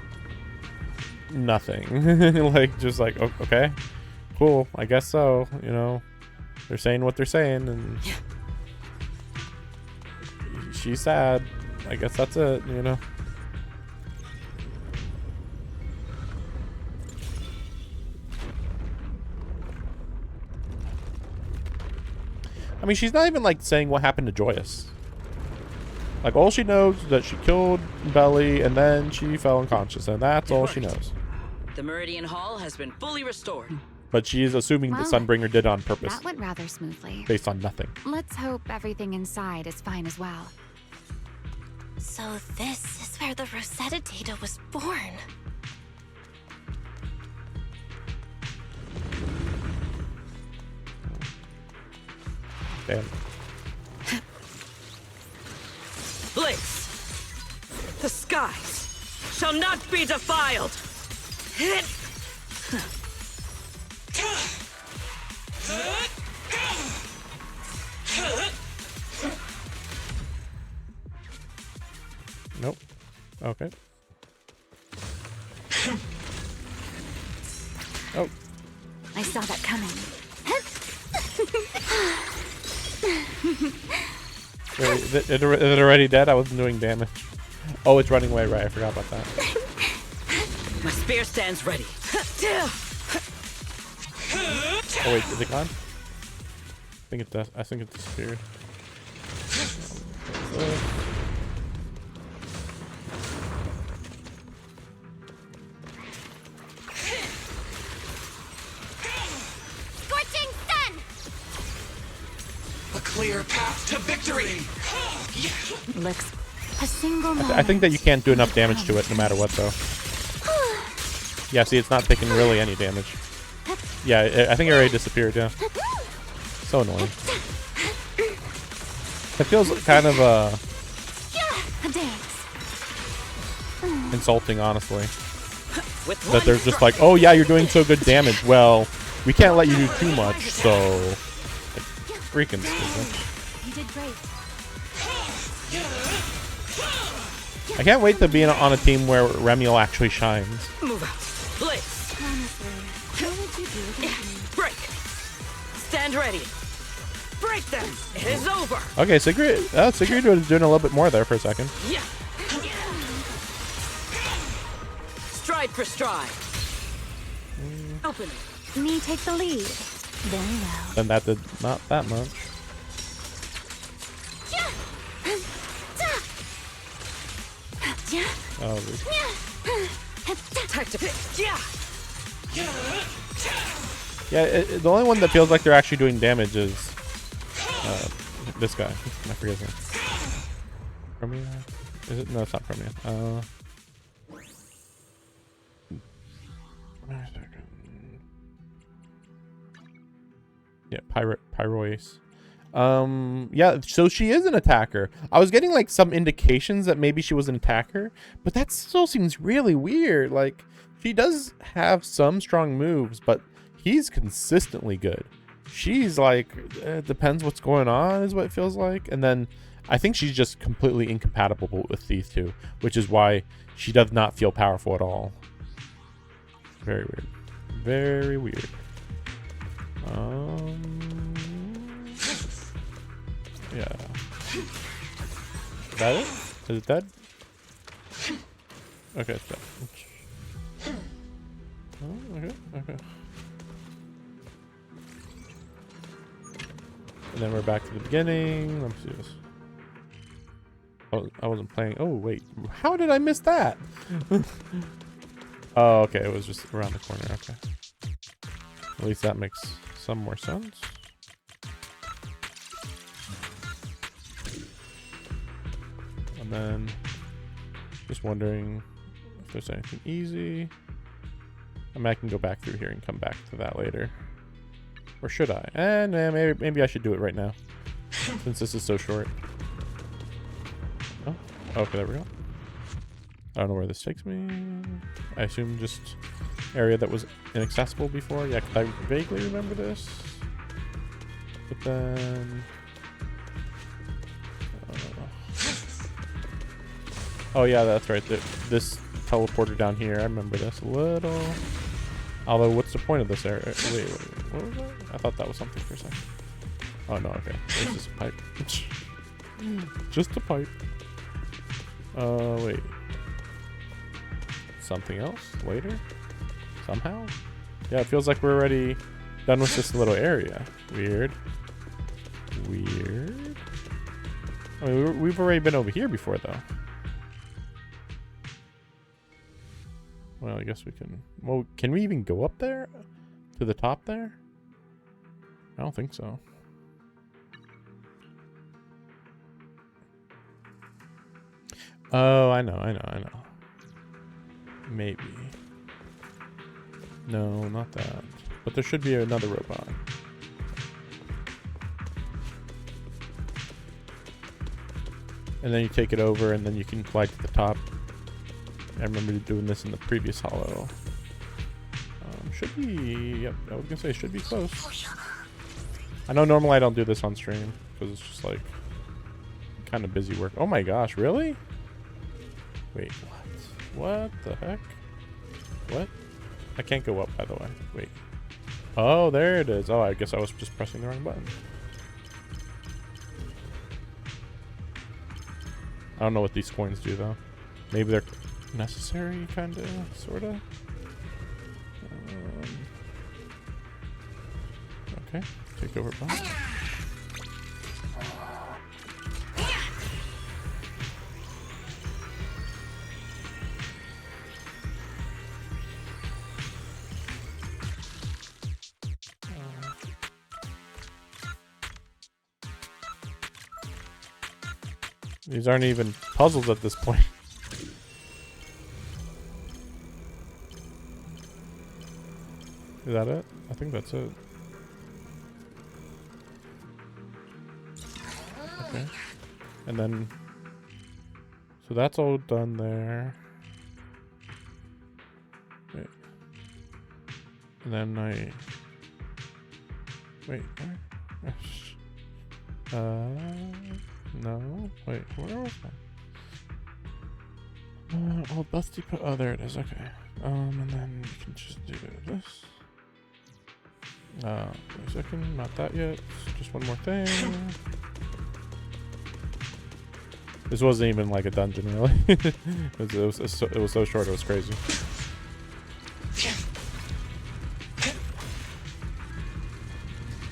nothing. Like, just like, okay, cool, I guess so. You know, they're saying what they're saying, and she's sad. I guess that's it. You know. I mean, she's not even like saying what happened to Joyous. Like, all she knows is that she killed Belly and then she fell unconscious, and that's all she knows. The Meridian Hall has been fully restored. But she is assuming the Well, Sunbringer did it on purpose, That went rather smoothly. based on nothing. Let's hope everything inside is fine as well. So this is where the Rosetta data was born. Damn. Blaze! The skies shall not be defiled! Nope. Okay. Oh. I saw that coming. Wait, is it already dead? I wasn't doing damage. Oh, it's running away, right. I forgot about that. My spear stands ready. Oh, wait, is it gone? I think it does. I think it disappeared. Scorching sun! A clear path to victory. Looks a single I moment. think that you can't do enough damage to it no matter what, though. Yeah, see, it's not taking really any damage. Yeah, I think it already disappeared, yeah. So annoying. It feels kind of, A dance. insulting, honestly. With That they're just like, oh yeah, you're doing so good damage. Well, we can't let you do too much, so... Like, freaking stupid. You did great. I can't wait to be on a team where Remiel actually shines. Move out. Blaze! Honestly, how would you do with me? Break! Stand ready. Break them! It is over! Okay, Sigrid was doing a little bit more there for a second. Yeah. Stride for stride. Open. Me take the lead. Very well. And that did not that much. Oh, Tactical. Yeah. yeah. The only one that feels like they're actually doing damage is this guy. I forget his name. Premia? Is it? No, it's not Premia. Yeah, Pyroace. Yeah, so she is an attacker. I was getting like some indications that maybe she was an attacker, but that still seems really weird. Like, she does have some strong moves, but he's consistently good. She's like, depends what's going on is what it feels like. And then I think she's just completely incompatible with these two, which is why she does not feel powerful at all. Very weird. Very weird. Yeah. Is that it? Is it dead? Okay, it's dead. Oh, okay, okay. And then we're back to the beginning. Let's see this. Oh, I wasn't playing. Oh, wait. How did I miss that? Oh, okay. It was just around the corner. Okay. At least that makes some more sense. And then just wondering if there's anything easy. I mean, I can go back through here and come back to that later. Or should I? And maybe I should do it right now, since this is so short. Oh, okay, there we go. I don't know where this takes me. I assume just area that was inaccessible before. Yeah, I vaguely remember this. But then... oh yeah, that's right. This teleporter down here, I remember this a little. Although, what's the point of this area? Wait, what was that? I thought that was something for a second. Oh no, okay. It's just a pipe. Just a pipe. Wait. Something else later? Somehow? Yeah, it feels like we're already done with this little area. Weird. Weird. I mean, we've already been over here before, though. Well, I guess we can... well, can we even go up there? To the top there? I don't think so. Oh, I know. Maybe. No, not that. But there should be another robot. And then you take it over, and then you can fly to the top. I remember doing this in the previous hollow. Should be... yep, I was gonna say should be close. I know normally I don't do this on stream, because it's just like... kind of busy work. Oh my gosh, really? Wait, what? What the heck? What? I can't go up, by the way. Wait. Oh, there it is. Oh, I guess I was just pressing the wrong button. I don't know what these coins do, though. Maybe they're necessary, kind of, sort of. Okay, take over button. These aren't even puzzles at this point. Is that it? I think that's it. Okay. And then... so that's all done there. Wait. And then I... wait, where? No. Wait, where was that? Oh, bus depot. Oh, there it is. Okay. And then you can just do this. Wait a second, not that yet. Just one more thing. This wasn't even like a dungeon, really. it was so short, it was crazy.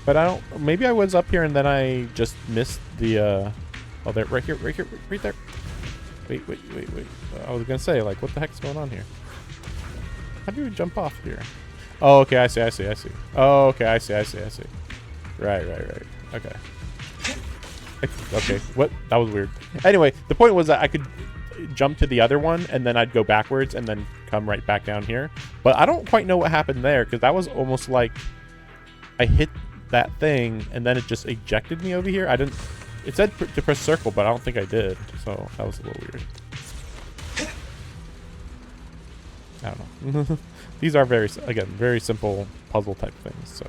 But I don't. Maybe I was up here and then I just missed the. Oh, there, right here, right there. Wait. I was gonna say, like, what the heck's going on here? How do you jump off here? Oh, okay, I see. Oh, okay, I see. Right. Okay. Okay, what? That was weird. Anyway, the point was that I could jump to the other one, and then I'd go backwards, and then come right back down here. But I don't quite know what happened there, because that was almost like I hit that thing, and then it just ejected me over here. I didn't... It said to press circle, but I don't think I did, so that was a little weird. I don't know. These are very simple puzzle type things, so...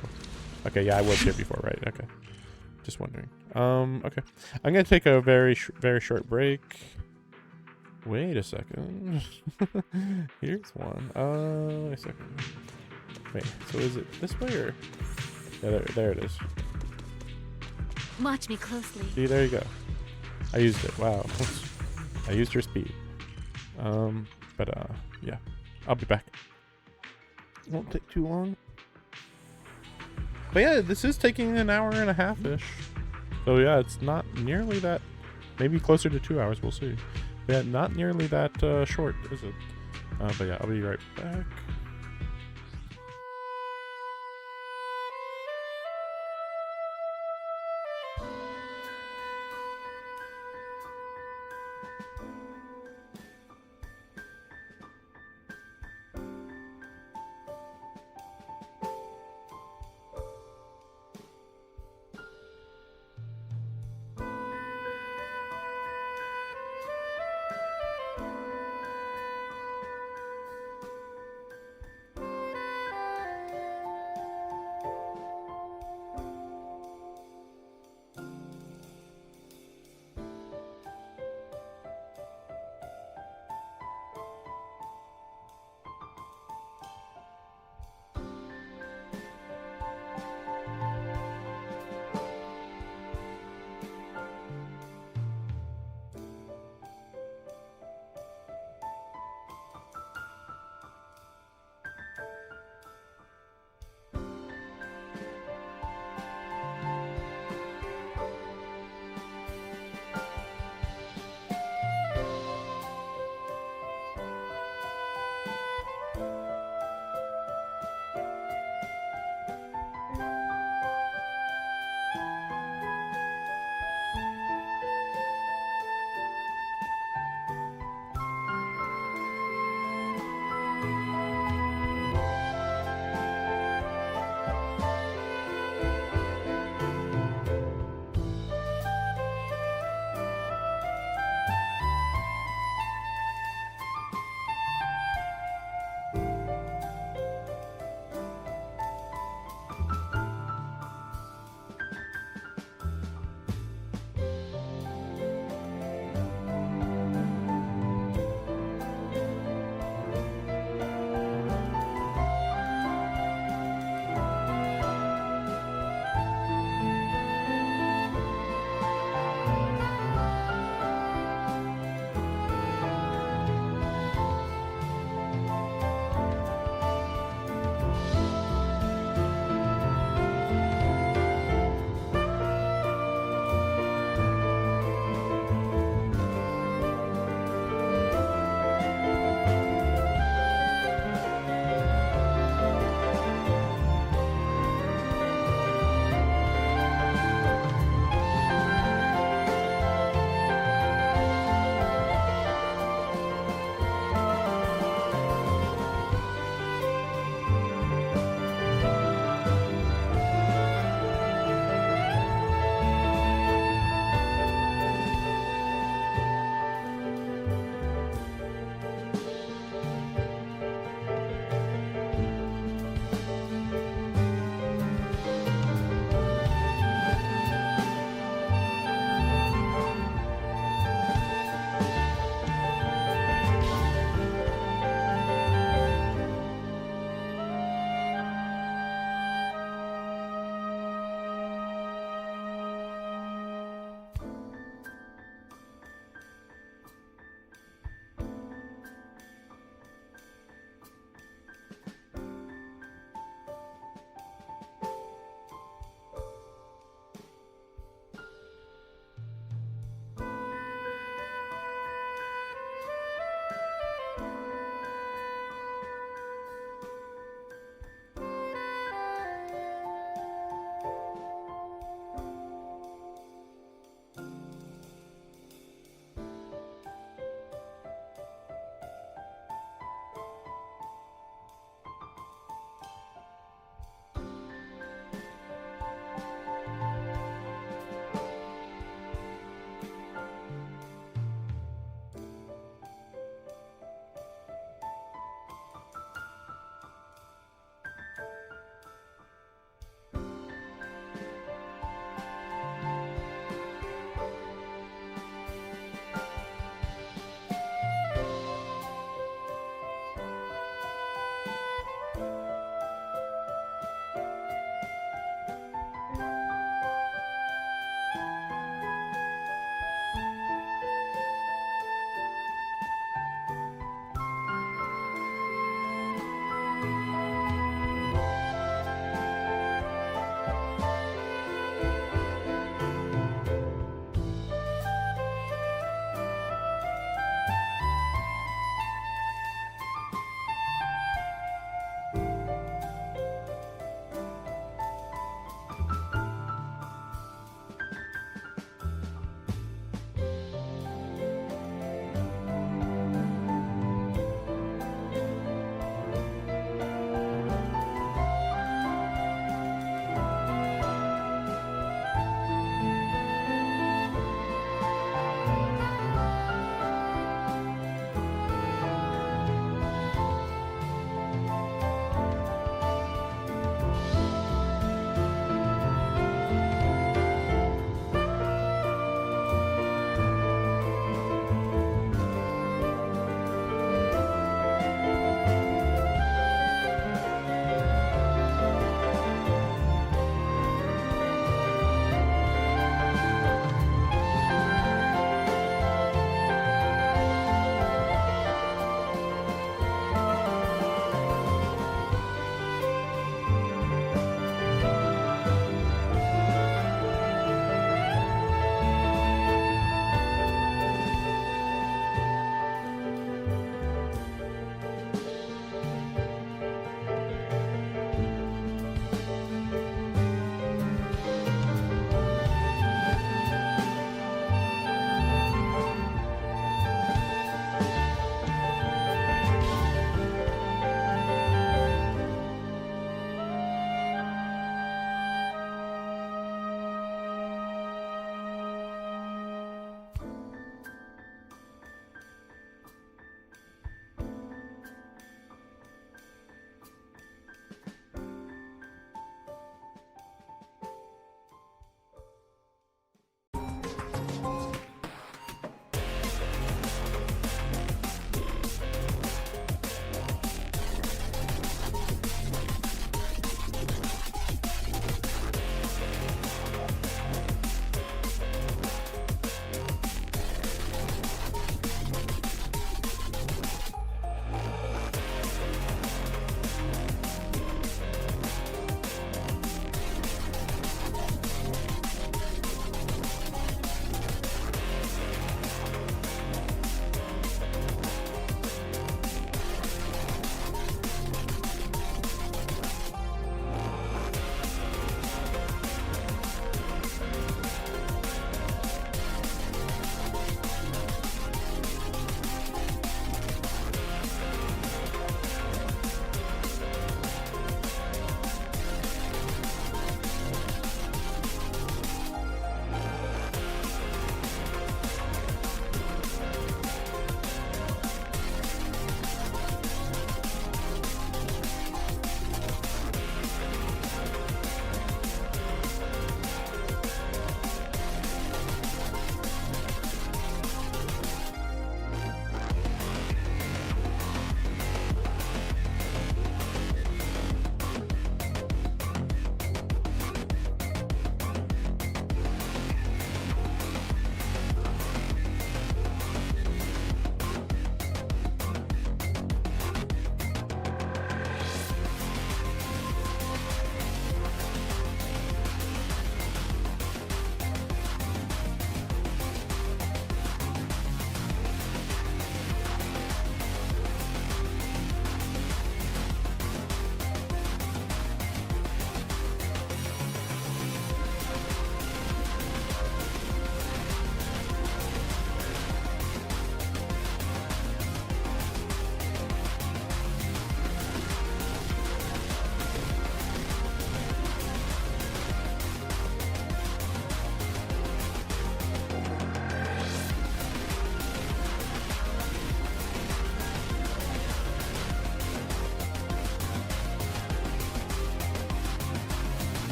Okay, yeah, I was here before, right? Okay. Just wondering. Okay. I'm gonna take a very short break. Wait a second. Here's one. Wait a second. Wait, so is it this way or... Yeah, there it is. Watch me closely. See, there you go. I used it. Wow. I used your speed. Yeah. I'll be back. It won't take too long. But yeah, this is taking an hour and a half-ish. So yeah, it's not nearly that... Maybe closer to 2 hours, we'll see. But yeah, not nearly that short, is it? But yeah, I'll be right back.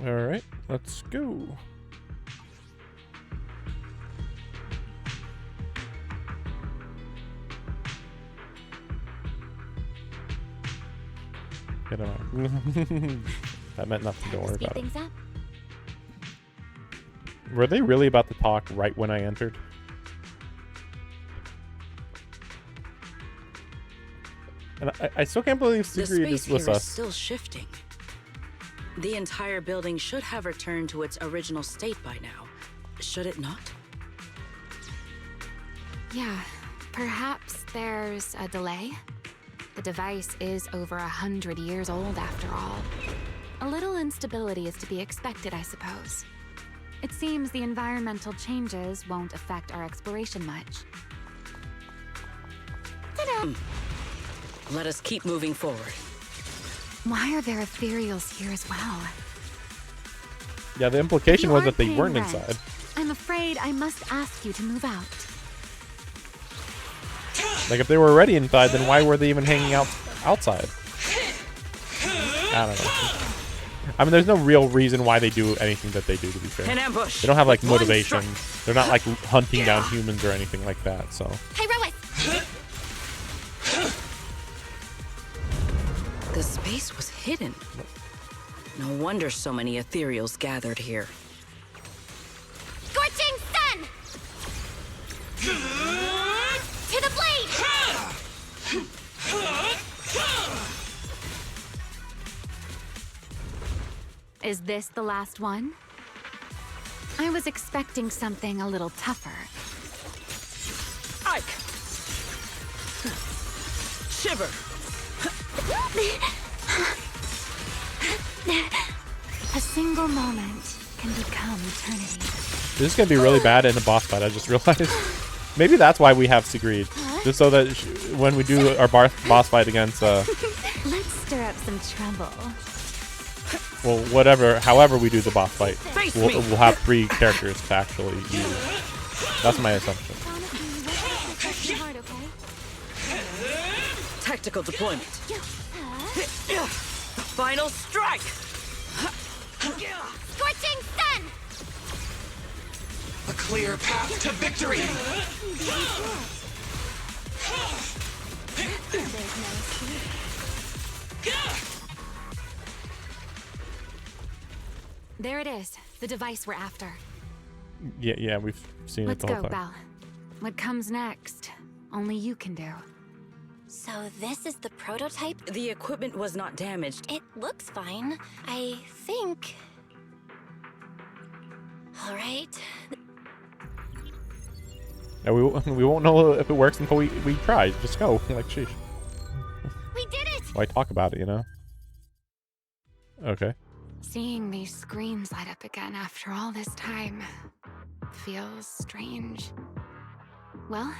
All right, let's go. Get him out. That meant nothing. Don't worry Speed about it. things up. Were they really about to talk right when I entered? And I still can't believe The Sigrid space is here with is us. still shifting. The entire building should have returned to its original state by now. Should it not? Yeah, perhaps there's a delay. The device is over 100 years old after all. A little instability is to be expected, I suppose. It seems the environmental changes won't affect our exploration much. Ta-da! Let us keep moving forward. Why are there ethereals here as well? Yeah, the If implication you was aren't that they paying weren't rent, inside. I'm afraid I must ask you to move out. Like, if they were already inside, then why were they even hanging out outside? I don't know. I mean, there's no real reason why they do anything that they do, to be fair. An ambush. They don't have, like, Blind motivation. strike. They're not, like, hunting down humans or anything like that, so. Hey, Rowan! The space was hidden. No wonder so many ethereals gathered here. Scorching sun! To the blade! Is this the last one? I was expecting something a little tougher. Ike! Shiver! A single moment can become eternity. This is going to be really bad in a boss fight, I just realized. Maybe that's why we have Sigrid. Just so that when we do our boss fight against, Let's stir up some trouble. well, whatever, however we do the boss fight, Face we'll me. have 3 characters to actually use. That's my assumption. Tactical deployment. Final strike! Scorching sun! A clear path to victory! There it is, the device we're after. Yeah, we've seen Let's it the go, whole time. Belle. What comes next, only you can do. So this is the prototype? The equipment was not damaged. It looks fine. I think... Alright. Yeah, we won't know if it works until we try. Just go. Like, sheesh. We did it! Why talk about it, you know? Okay. Seeing these screens light up again after all this time feels strange. Well,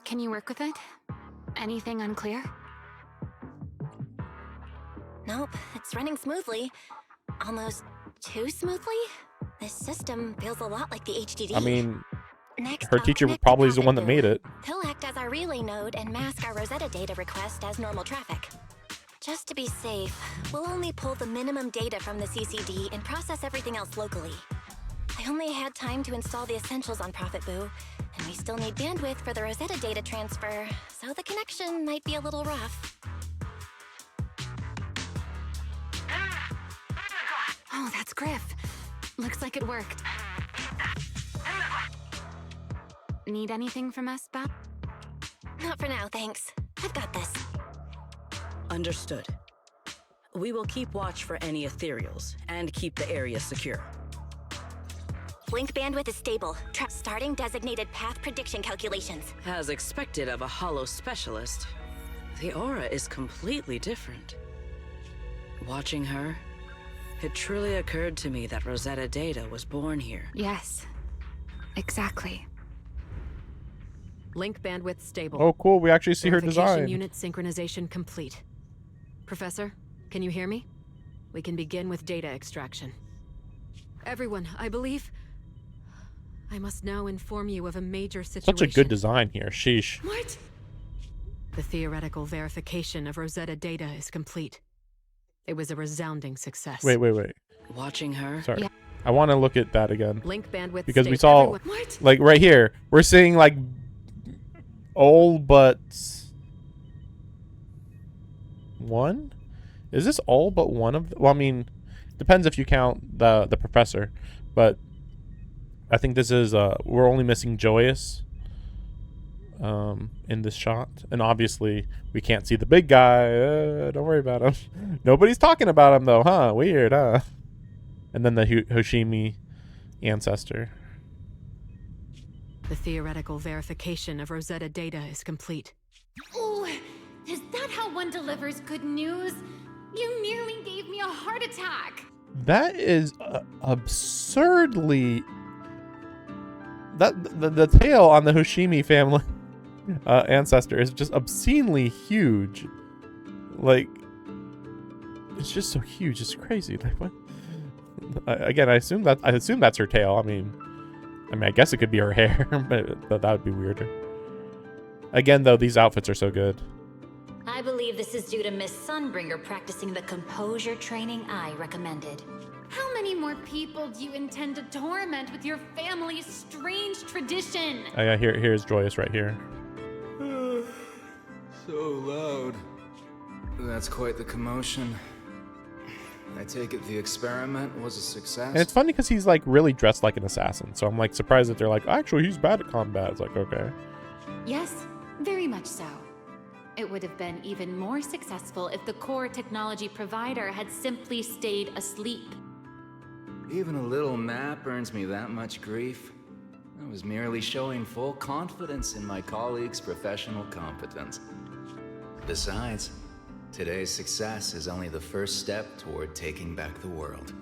can you work with it? Anything unclear? Nope, it's running smoothly. Almost too smoothly? This system feels a lot like the HDD. I mean, Next, her I'll teacher connect probably is the Prophet one that Boo. made it. He'll act as our relay node and mask our Rosetta data request as normal traffic. Just to be safe, we'll only pull the minimum data from the CCD and process everything else locally. I only had time to install the essentials on Prophet Boo, and we still need bandwidth for the Rosetta data transfer, so the connection might be a little rough. Oh, that's Griff. Looks like it worked. Need anything from us, Belle? Not for now, thanks. I've got this. Understood. We will keep watch for any ethereals and keep the area secure. Link bandwidth is stable. Starting designated path prediction calculations. As expected of a holo specialist, the aura is completely different. Watching her, it truly occurred to me that Rosetta Data was born here. Yes, exactly. Link bandwidth stable. Oh, cool. We actually see her Verification design. Unit synchronization complete. Professor, can you hear me? We can begin with data extraction. Everyone, I believe... I must now inform you of a major situation. Such a good design here. Sheesh. What? The theoretical verification of Rosetta Data is complete. It was a resounding success. Wait. Watching her, Sorry. Yeah. I want to look at that again. Link bandwidth Because we stable. saw, Everyone... What? like, right here, we're seeing, like, all but one? Is this all but one of them? Well, I mean, depends if you count the professor, but I think this is, we're only missing Joyous in this shot. And obviously, we can't see the big guy. Don't worry about him. Nobody's talking about him, though, huh? Weird, huh? And then the Hoshimi ancestor. The theoretical verification of Rosetta Data is complete. Oh, is that how one delivers good news? You nearly gave me a heart attack. That is absurdly... The tail on the Hoshimi family ancestor is just obscenely huge. Like, it's just so huge. It's crazy. Like, what? Again, I assume that's her tail. I mean, I guess it could be her hair, but that would be weirder. Again, though, these outfits are so good. I believe this is due to Miss Sunbringer practicing the composure training I recommended. How many more people do you intend to torment with your family's strange tradition? Oh, yeah, here's Joyous right here. So loud. That's quite the commotion. I take it the experiment was a success. And it's funny because he's like really dressed like an assassin. So I'm like surprised that they're like, actually, he's bad at combat. It's like, okay. Yes, very much so. It would have been even more successful if the core technology provider had simply stayed asleep. Even a little nap earns me that much grief. I was merely showing full confidence in my colleagues' professional competence. Besides, today's success is only the first step toward taking back the world.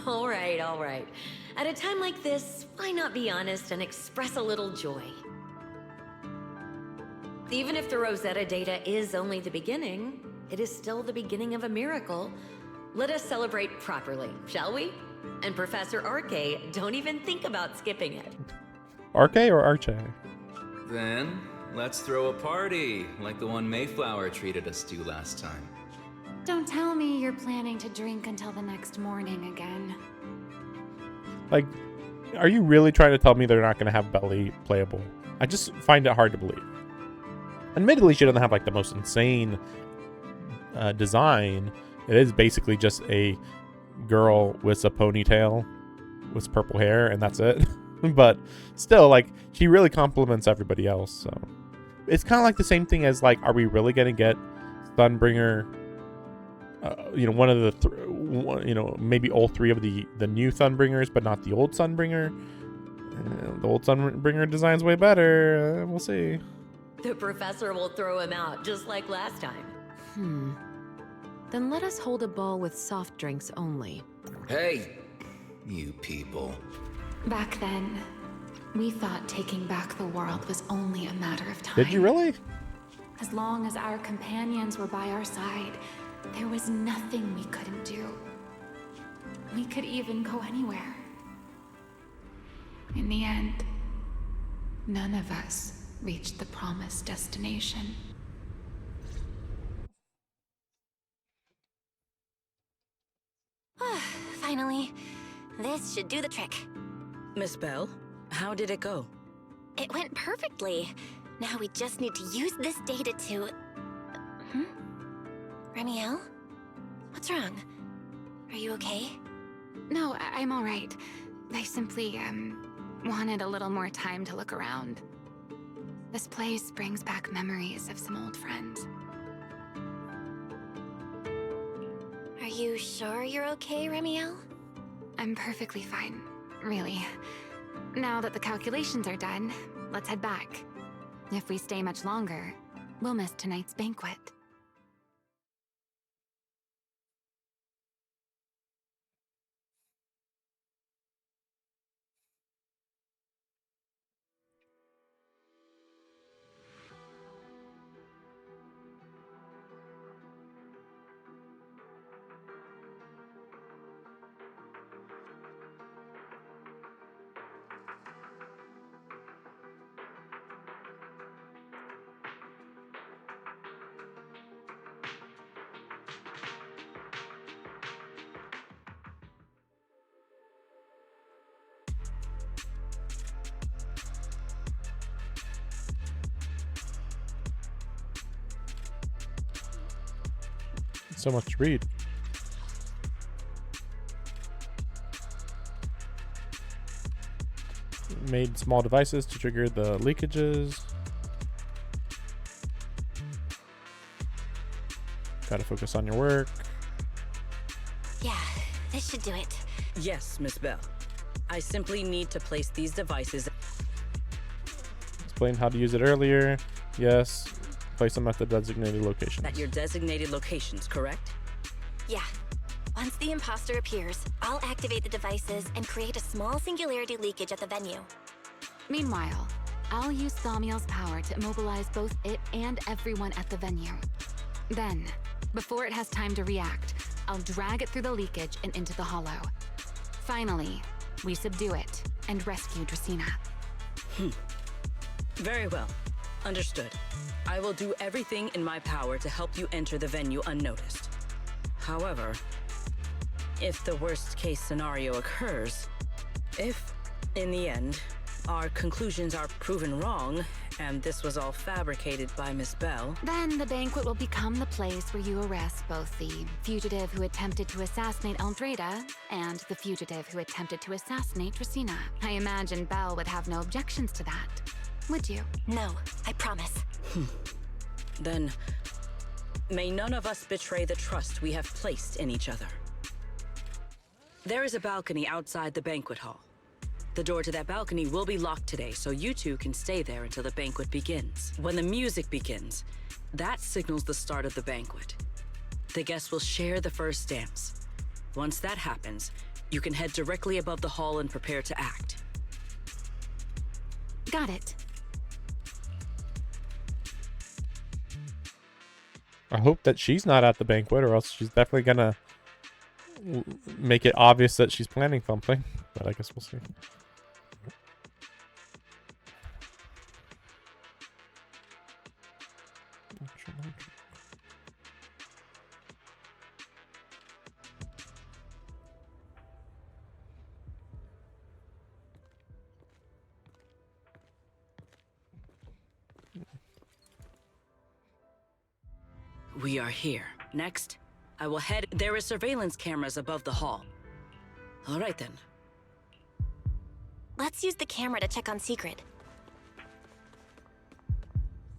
All right. At a time like this, why not be honest and express a little joy? Even if the Rosetta Data is only the beginning, it is still the beginning of a miracle. Let us celebrate properly, shall we? And Professor Arke, don't even think about skipping it. Arke or Arche? Then, let's throw a party, like the one Mayflower treated us to last time. Don't tell me you're planning to drink until the next morning again. Like, are you really trying to tell me they're not going to have Belly playable? I just find it hard to believe. Admittedly, she doesn't have like the most insane design. It is basically just a girl with a ponytail with purple hair, and that's it. But still, like, she really complements everybody else. So it's kind of like the same thing as like, are we really gonna get Sunbringer? One of the maybe all three of the new Sunbringers, but not the old Sunbringer. The old Sunbringer design's way better. We'll see. The professor will throw him out, just like last time. Then let us hold a ball with soft drinks only. Hey, you people. Back then, we thought taking back the world was only a matter of time. Did you really? As long as our companions were by our side, there was nothing we couldn't do. We could even go anywhere. In the end, none of us reached the promised destination. Finally, this should do the trick. Miss Bell, how did it go? It went perfectly. Now we just need to use this data to... Remiel? What's wrong? Are you okay? No, I'm all right. I simply, wanted a little more time to look around. This place brings back memories of some old friends. Are you sure you're okay, Remiel? I'm perfectly fine, really. Now that the calculations are done, let's head back. If we stay much longer, we'll miss tonight's banquet. So much to read. Made small devices to trigger the leakages. Gotta focus on your work. Yeah, this should do it. Yes, Miss Bell. I simply need to place these devices. Explain how to use it earlier. Yes. Place them at the designated locations. At your designated locations, correct? Yeah. Once the imposter appears, I'll activate the devices and create a small singularity leakage at the venue. Meanwhile, I'll use Thaumiel's power to immobilize both it and everyone at the venue. Then, before it has time to react, I'll drag it through the leakage and into the hollow. Finally, we subdue it and rescue Dracaena. Very well. Understood. I will do everything in my power to help you enter the venue unnoticed. However, if the worst case scenario occurs, if, in the end, our conclusions are proven wrong, and this was all fabricated by Miss Bell, Then the banquet will become the place where you arrest both the fugitive who attempted to assassinate Eldrada and the fugitive who attempted to assassinate Dracaena. I imagine Bell would have no objections to that. Would you? No, I promise. then may none of us betray the trust we have placed in each other. There is a balcony outside the banquet hall. The door to that balcony will be locked today, so you two can stay there until the banquet begins. When the music begins, that signals the start of the banquet. The guests will share the first dance. Once that happens, you can head directly above the hall and prepare to act. Got it. I hope that she's not at the banquet, or else she's definitely gonna make it obvious that she's planning something. But I guess we'll see. We are here. Next, I will head. There is surveillance cameras above the hall. All right then. Let's use the camera to check on Secret.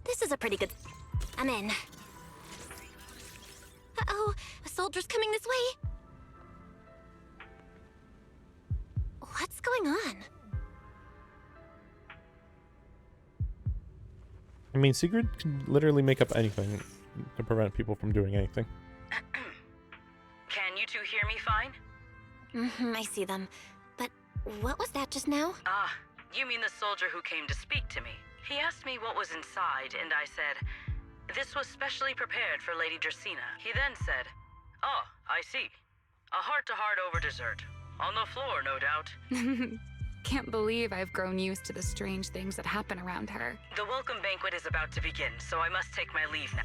This is a pretty good... I'm in. Uh-oh, a soldier's coming this way. What's going on? I mean, Sigrid can literally make up anything to prevent people from doing anything. Can you two hear me fine? I see them. But what was that just now? Ah, you mean the soldier who came to speak to me. He asked me what was inside, and I said, this was specially prepared for Lady Dracaena. He then said, oh, I see. A heart-to-heart over dessert. On the floor, no doubt. Can't believe I've grown used to the strange things that happen around her. The welcome banquet is about to begin, so I must take my leave now.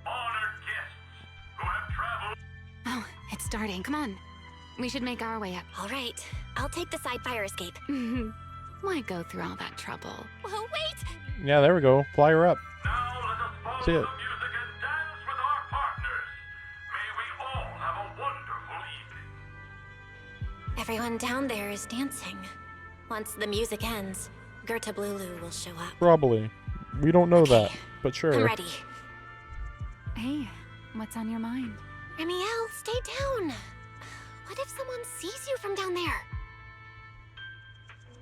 Honored guests who have traveled. Oh, it's starting. Come on. We should make our way up. All right, I'll take the side fire escape. Why go through all that trouble? Whoa, wait! Yeah, there we go. Fly her up. Now let us follow See the it. music and dance with our partners. May we all have a wonderful Everyone down there is dancing. Once the music ends, Gerta Blulu will show up. Probably. We don't know that, but sure. I'm ready. Hey, what's on your mind? Remiel, stay down. What if someone sees you from down there?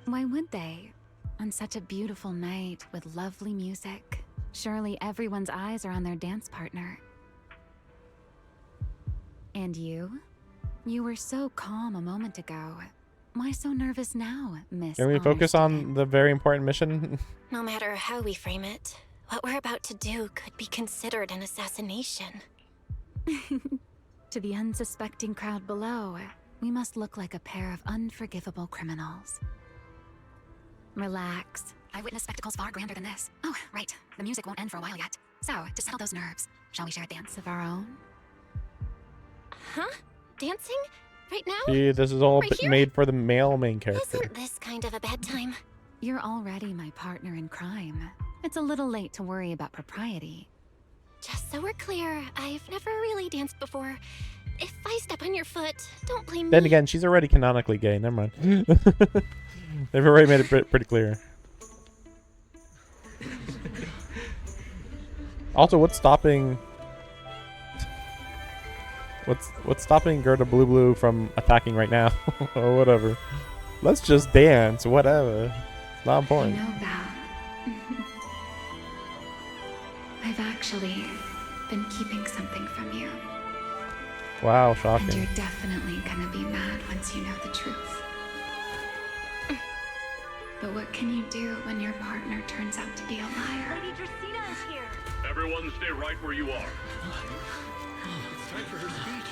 Why would they? On such a beautiful night with lovely music, surely everyone's eyes are on their dance partner. And you? You were so calm a moment ago. Why so nervous now, Miss? Can we focus on the very important mission? No matter how we frame it, what we're about to do could be considered an assassination. To the unsuspecting crowd below, we must look like a pair of unforgivable criminals. Relax. I witnessed spectacles far grander than this. Oh, right. The music won't end for a while yet. So, to settle those nerves, shall we share a dance of our own? Huh? Dancing? Right now? See, this is all Right here? made for the male main character. Isn't this kind of a bad time? You're already my partner in crime. It's a little late to worry about propriety. Just so we're clear, I've never really danced before. If I step on your foot, don't blame me. Then again, she's already canonically gay. Never mind. They've already made it pretty clear. Also, what's stopping Gerta Blulu from attacking right now? Or whatever. Let's just dance, whatever. It's not important. I know that. I've actually been keeping something from you. Wow, And shocking. you're definitely gonna be mad once you know the truth. But what can you do when your partner turns out to be a liar? Lady Dracena is here. Everyone stay right where you are. It's time for her speech.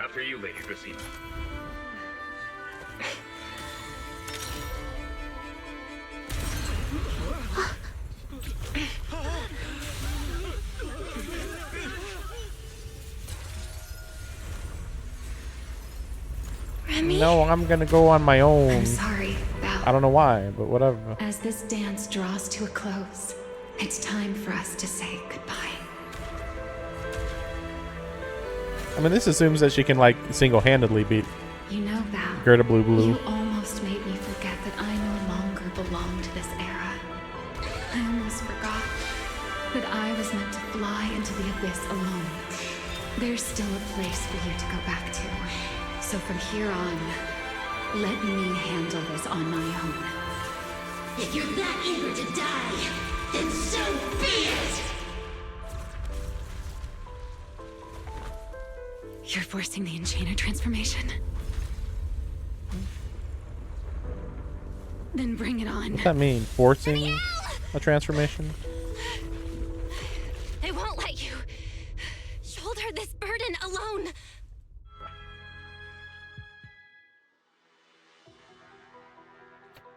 After you, Lady Dracena. Remy? No, I'm gonna go on my own. I'm sorry, Val. I don't know why, but whatever. As this dance draws to a close, it's time for us to say goodbye. I mean, this assumes that she can, like, single-handedly beat You know, Val, Gerta Blulu. you almost made me forget that I no longer belong to this era. I almost forgot that I was meant to fly into the abyss alone. There's still a place for you to go back to. So from here on, let me handle this on my own. If you're that eager to die, then so be it! You're forcing the Enchanter transformation. Then bring it on. What's that mean? Forcing a transformation? I won't let you shoulder this burden alone.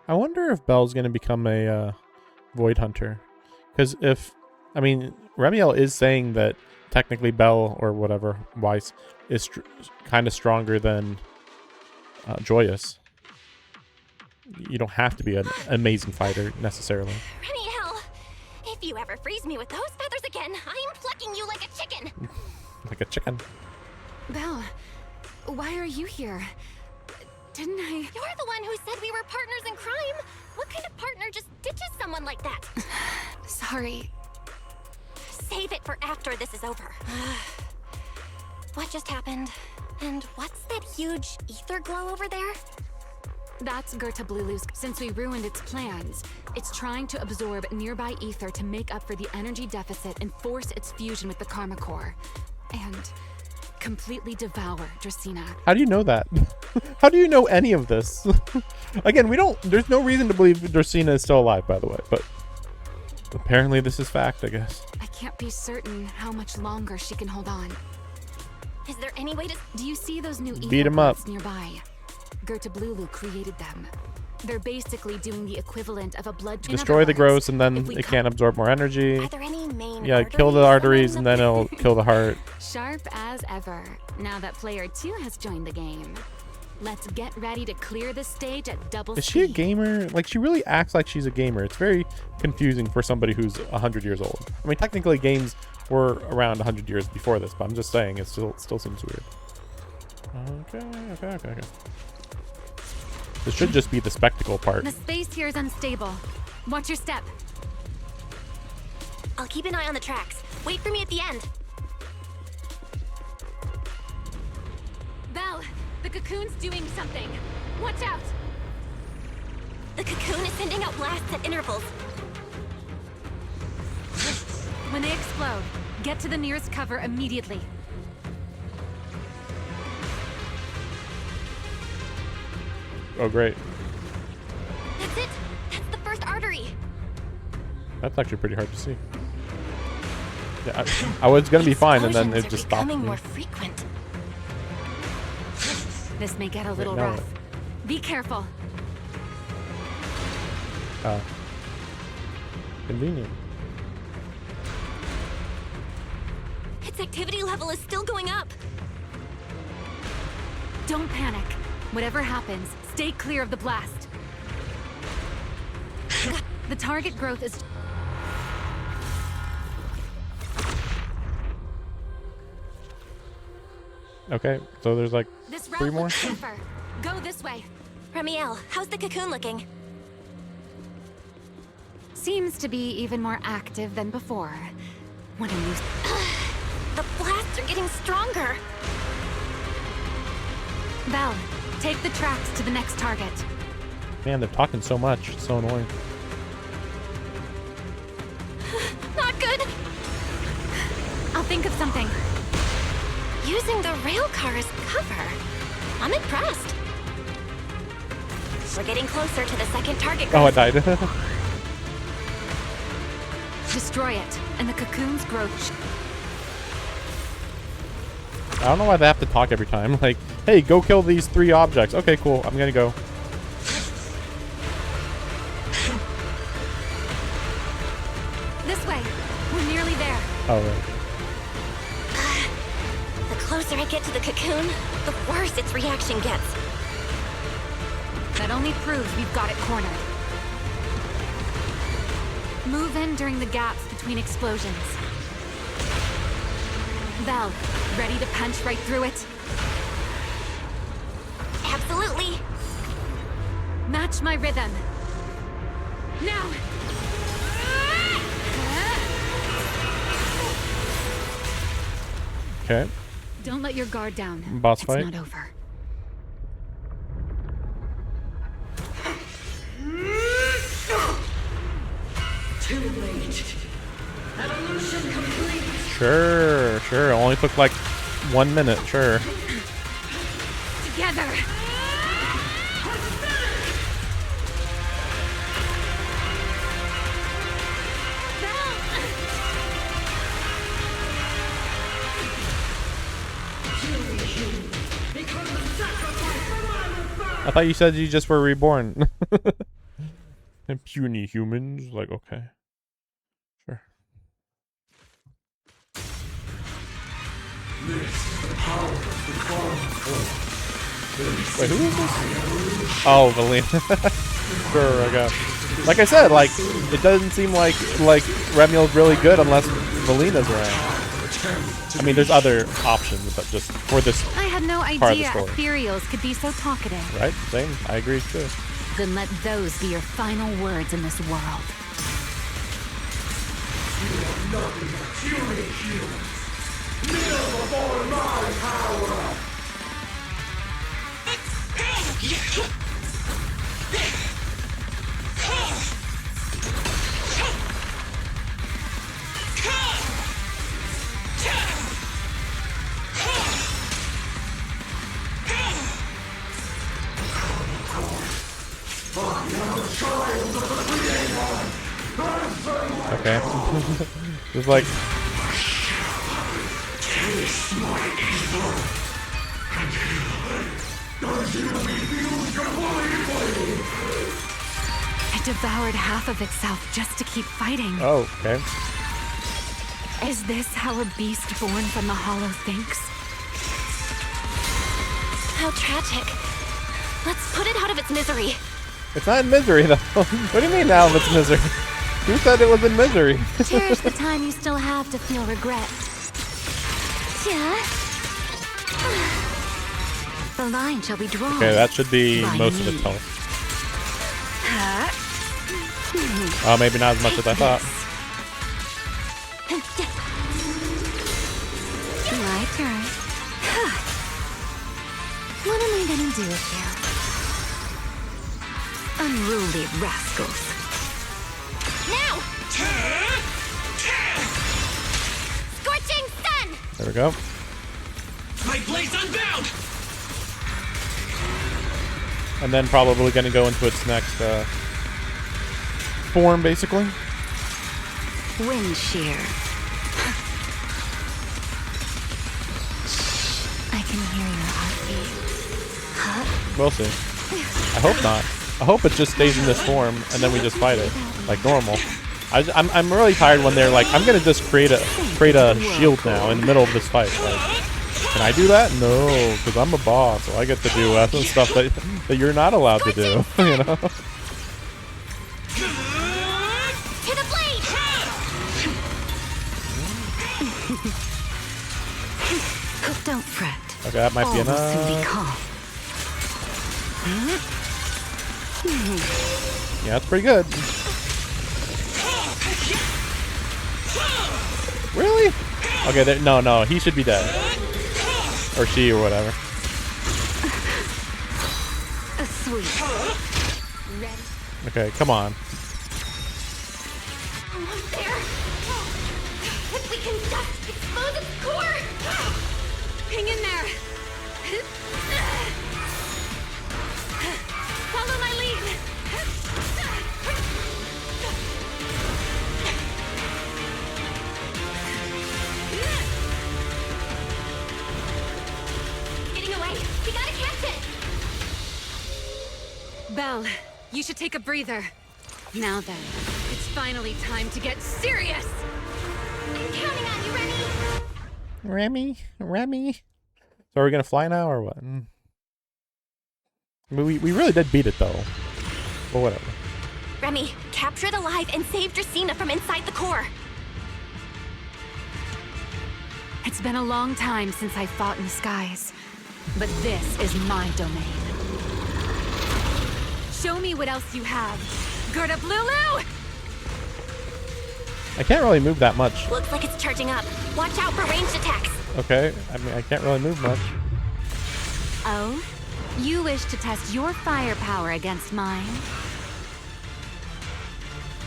I wonder if Belle's going to become a Void Hunter. Because I mean, Remiel is saying that technically Belle, or whatever, Weiss, is kind of stronger than Joyous. You don't have to be an amazing fighter, necessarily. Remiel, if you ever freeze me with those feathers again, I'm plucking you like a chicken. Like a chicken. Belle, why are you here? Didn't I? You're the one who said we were partners in crime. What kind of partner just ditches someone like that? Sorry. Save it for after this is over. What just happened? And what's that huge ether glow over there? That's Gerta Blulu's. Since we ruined its plans, it's trying to absorb nearby ether to make up for the energy deficit and force its fusion with the Karma Core. And completely devour Dracena. How do you know that? How do you know any of this? Again, there's no reason to believe Dracena is still alive, by the way, but apparently this is fact, I guess. I can't be certain how much longer she can hold on. Is there any way to... Do you see those new Beat ether 'em up. bolts nearby? Gerta Blulu created them. They're basically doing the equivalent of a blood... In Destroy other the growth words, and then if we it can't absorb more energy. Are there any main Yeah, kill the arteries and then it'll kill the heart. Sharp as ever. Now that player 2 has joined the game. Let's get ready to clear the stage at double Is she a speed. gamer? Like, she really acts like she's a gamer. It's very confusing for somebody who's 100 years old. I mean, technically games were around 100 years before this, but I'm just saying it still seems weird. Okay. This should just be the spectacle part. The space here is unstable. Watch your step. I'll keep an eye on the tracks. Wait for me at the end. Belle, the cocoon's doing something. Watch out! The cocoon is sending out blasts at intervals. When they explode, get to the nearest cover immediately. Oh, great. That's it. That's the first artery. That's actually pretty hard to see. Yeah, I was gonna be fine, and then it just stopped me. More frequent. This may get a little now rough. Be careful. Convenient. Its activity level is still going up. Don't panic. Whatever happens, stay clear of the blast. The target growth is... Okay, so there's like This 3 route more. looks safer. Go this way. Ramiel, how's the cocoon looking? Seems to be even more active than before. When I use... The blasts are getting stronger. Belle, take the tracks to the next target. Man, they're talking so much. It's so annoying. Not good. I'll think of something. Using the rail car as cover. I'm impressed. We're getting closer to the second target group. Oh, I died. Destroy it, and the cocoon's growth... I don't know why they have to talk every time. Like, hey, go kill these 3 objects. Okay, cool. I'm gonna go. This way. We're nearly there. Oh, right. The closer I get to the cocoon, the worse its reaction gets. That only proves we've got it cornered. Move in during the gaps between explosions. Belle, ready to punch right through it? Absolutely. Match my rhythm. Now! Okay. Don't let your guard down. Boss It's fight. not over. Too late. Evolution complete. Sure. It only took like 1 minute. Sure. Together! I thought you said you just were reborn. And puny humans. Like, okay. Sure. Wait, who is this? Oh, Valina. Sure, I guess. Like I said, like, it doesn't seem like Remiel's really good unless Valina's around. I mean, there's other options, but just for this I had no part of the idea story. ethereals could be so talkative. Right? Same. I agree too. Then let those be your final words in this world. Okay. It's like It devoured half of itself just to keep fighting. oh, okay. Is this how a beast born from the Hollow thinks? How tragic. Let's put it out of its misery. It's not in misery though. What do you mean now it's misery? Who said it was in misery? Cherish the time you still have to feel regret. Yeah. The line shall be drawn. Okay, that should be by most of me. its health. Oh, maybe not as much as I thought. My turn. What am I gonna do with you? Unruly rascals. Now! Scorching sun! There we go. My blade's unbound! And then probably going to go into its next form, basically. Wind shear. I can hear your heartbeat. We'll see. I hope not. I hope it just stays in this form, and then we just fight it like normal. I'm really tired when they're like, I'm gonna just create a shield now in the middle of this fight. Like, can I do that? No, because I'm a boss, so I get to do stuff that you're not allowed to do. You know. To the blade! Don't fret. Okay, that might be All will soon be enough. calm. Yeah, that's pretty good. Really? Okay, no, he should be dead. Or she, or whatever. Sweet. Okay, come on. Almost there. If we can just expose its core! Hang in there. Follow my lead. Getting away! We gotta catch it! Belle, you should take a breather. Now then, it's finally time to get serious. I'm counting on you, Remy! Remy. So are we gonna fly now or what? I mean, we really did beat it though. But whatever. Remy, capture it alive and save Dracena from inside the core. It's been a long time since I fought in the skies, but this is my domain. Show me what else you have. Gerda Blulu! I can't really move that much. Looks like it's charging up. Watch out for ranged attacks. Okay, I mean, I can't really move much. Oh? You wish to test your firepower against mine?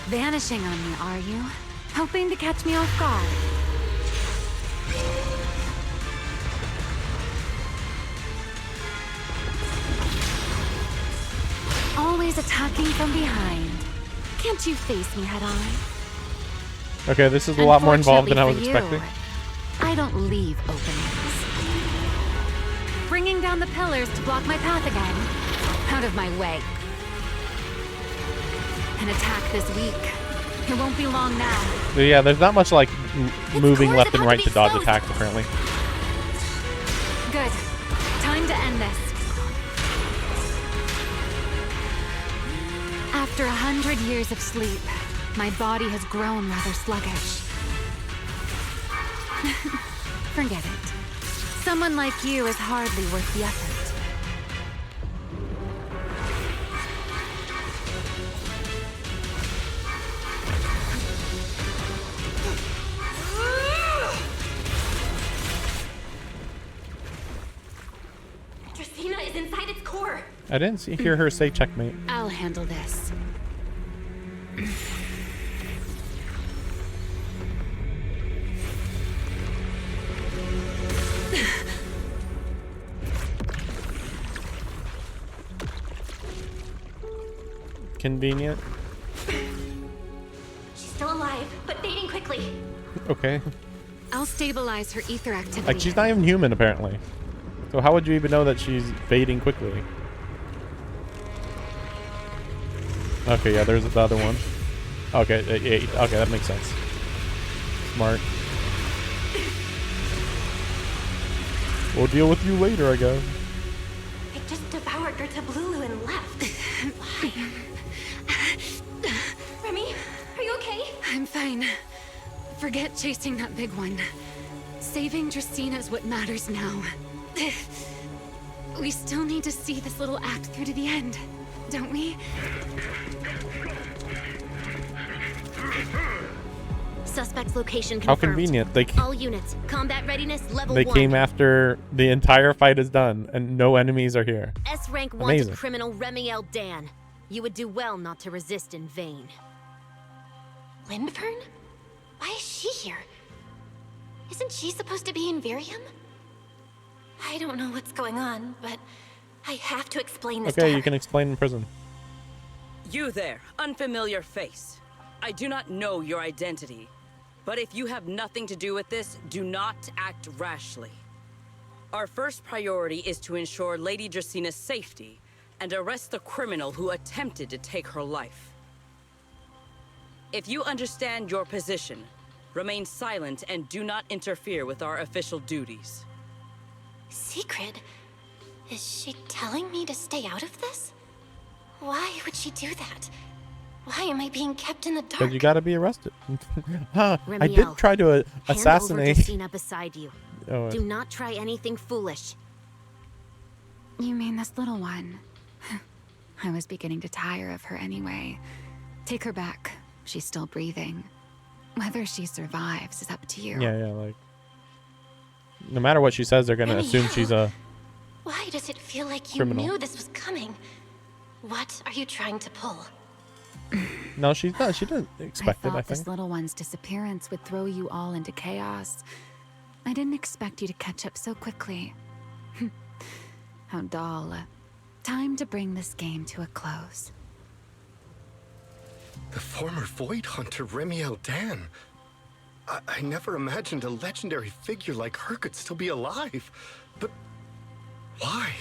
Vanishing on me, are you? Hoping to catch me off guard? Always attacking from behind. Can't you face me head on? Okay, this is a lot more involved than I was Unfortunately for expecting. you, I don't leave openings. Bringing down the pillars to block my path again. Out of my way. An attack this week. It won't be long now. So yeah, there's not much like moving cores left and about to right be to dodge exposed. attacks apparently. Good. Time to end this. After 100 years of sleep, my body has grown rather sluggish. Forget it. Someone like you is hardly worth the effort. Dracena is inside its core. I didn't hear her say checkmate. I'll handle this. Convenient. She's still alive, but fading quickly. Okay. I'll stabilize her ether activity. Like she's not even human apparently. So how would you even know that she's fading quickly? Okay, yeah, there's the other one. Okay, okay, that makes sense. Smart. We'll deal with you later, I guess. It just devoured Gerda Blulu and left. Why? Remy, are you okay? I'm fine. Forget chasing that big one. Saving Dracena is what matters now. We still need to see this little act through to the end, don't we? Suspect's location How confirmed. convenient. All units, combat readiness level They 1. came after the entire fight is done and no enemies are here. S rank Amazing. wanted criminal Remiel Dan. You would do well not to resist in vain. Lindburn? Why is she here? Isn't she supposed to be in Virium? I don't know what's going on, but I have to explain this to Okay, her. you can explain in prison. You there, unfamiliar face. I do not know your identity, but if you have nothing to do with this, do not act rashly. Our first priority is to ensure Lady Dracena's safety and arrest the criminal who attempted to take her life. If you understand your position, remain silent and do not interfere with our official duties. Secret? Is she telling me to stay out of this? Why would she do that? Why am I being kept in the dark? Because you gotta be arrested. Huh, I Remiel, did try to Hand over assassinate. Dracena beside you. Oh, Do not try anything foolish. You mean this little one? I was beginning to tire of her anyway. Take her back. She's still breathing. Whether she survives is up to you. yeah, like no matter what she says, they're gonna assume she's a Why does it feel like you criminal. knew this was coming? What are you trying to pull? No, she's not. She didn't expect it, I thought this think. little one's disappearance would throw you all into chaos. I didn't expect you to catch up so quickly. How dull. Time to bring this game to a close. The former Void Hunter Remiel Dan. I never imagined a legendary figure like her could still be alive. But why?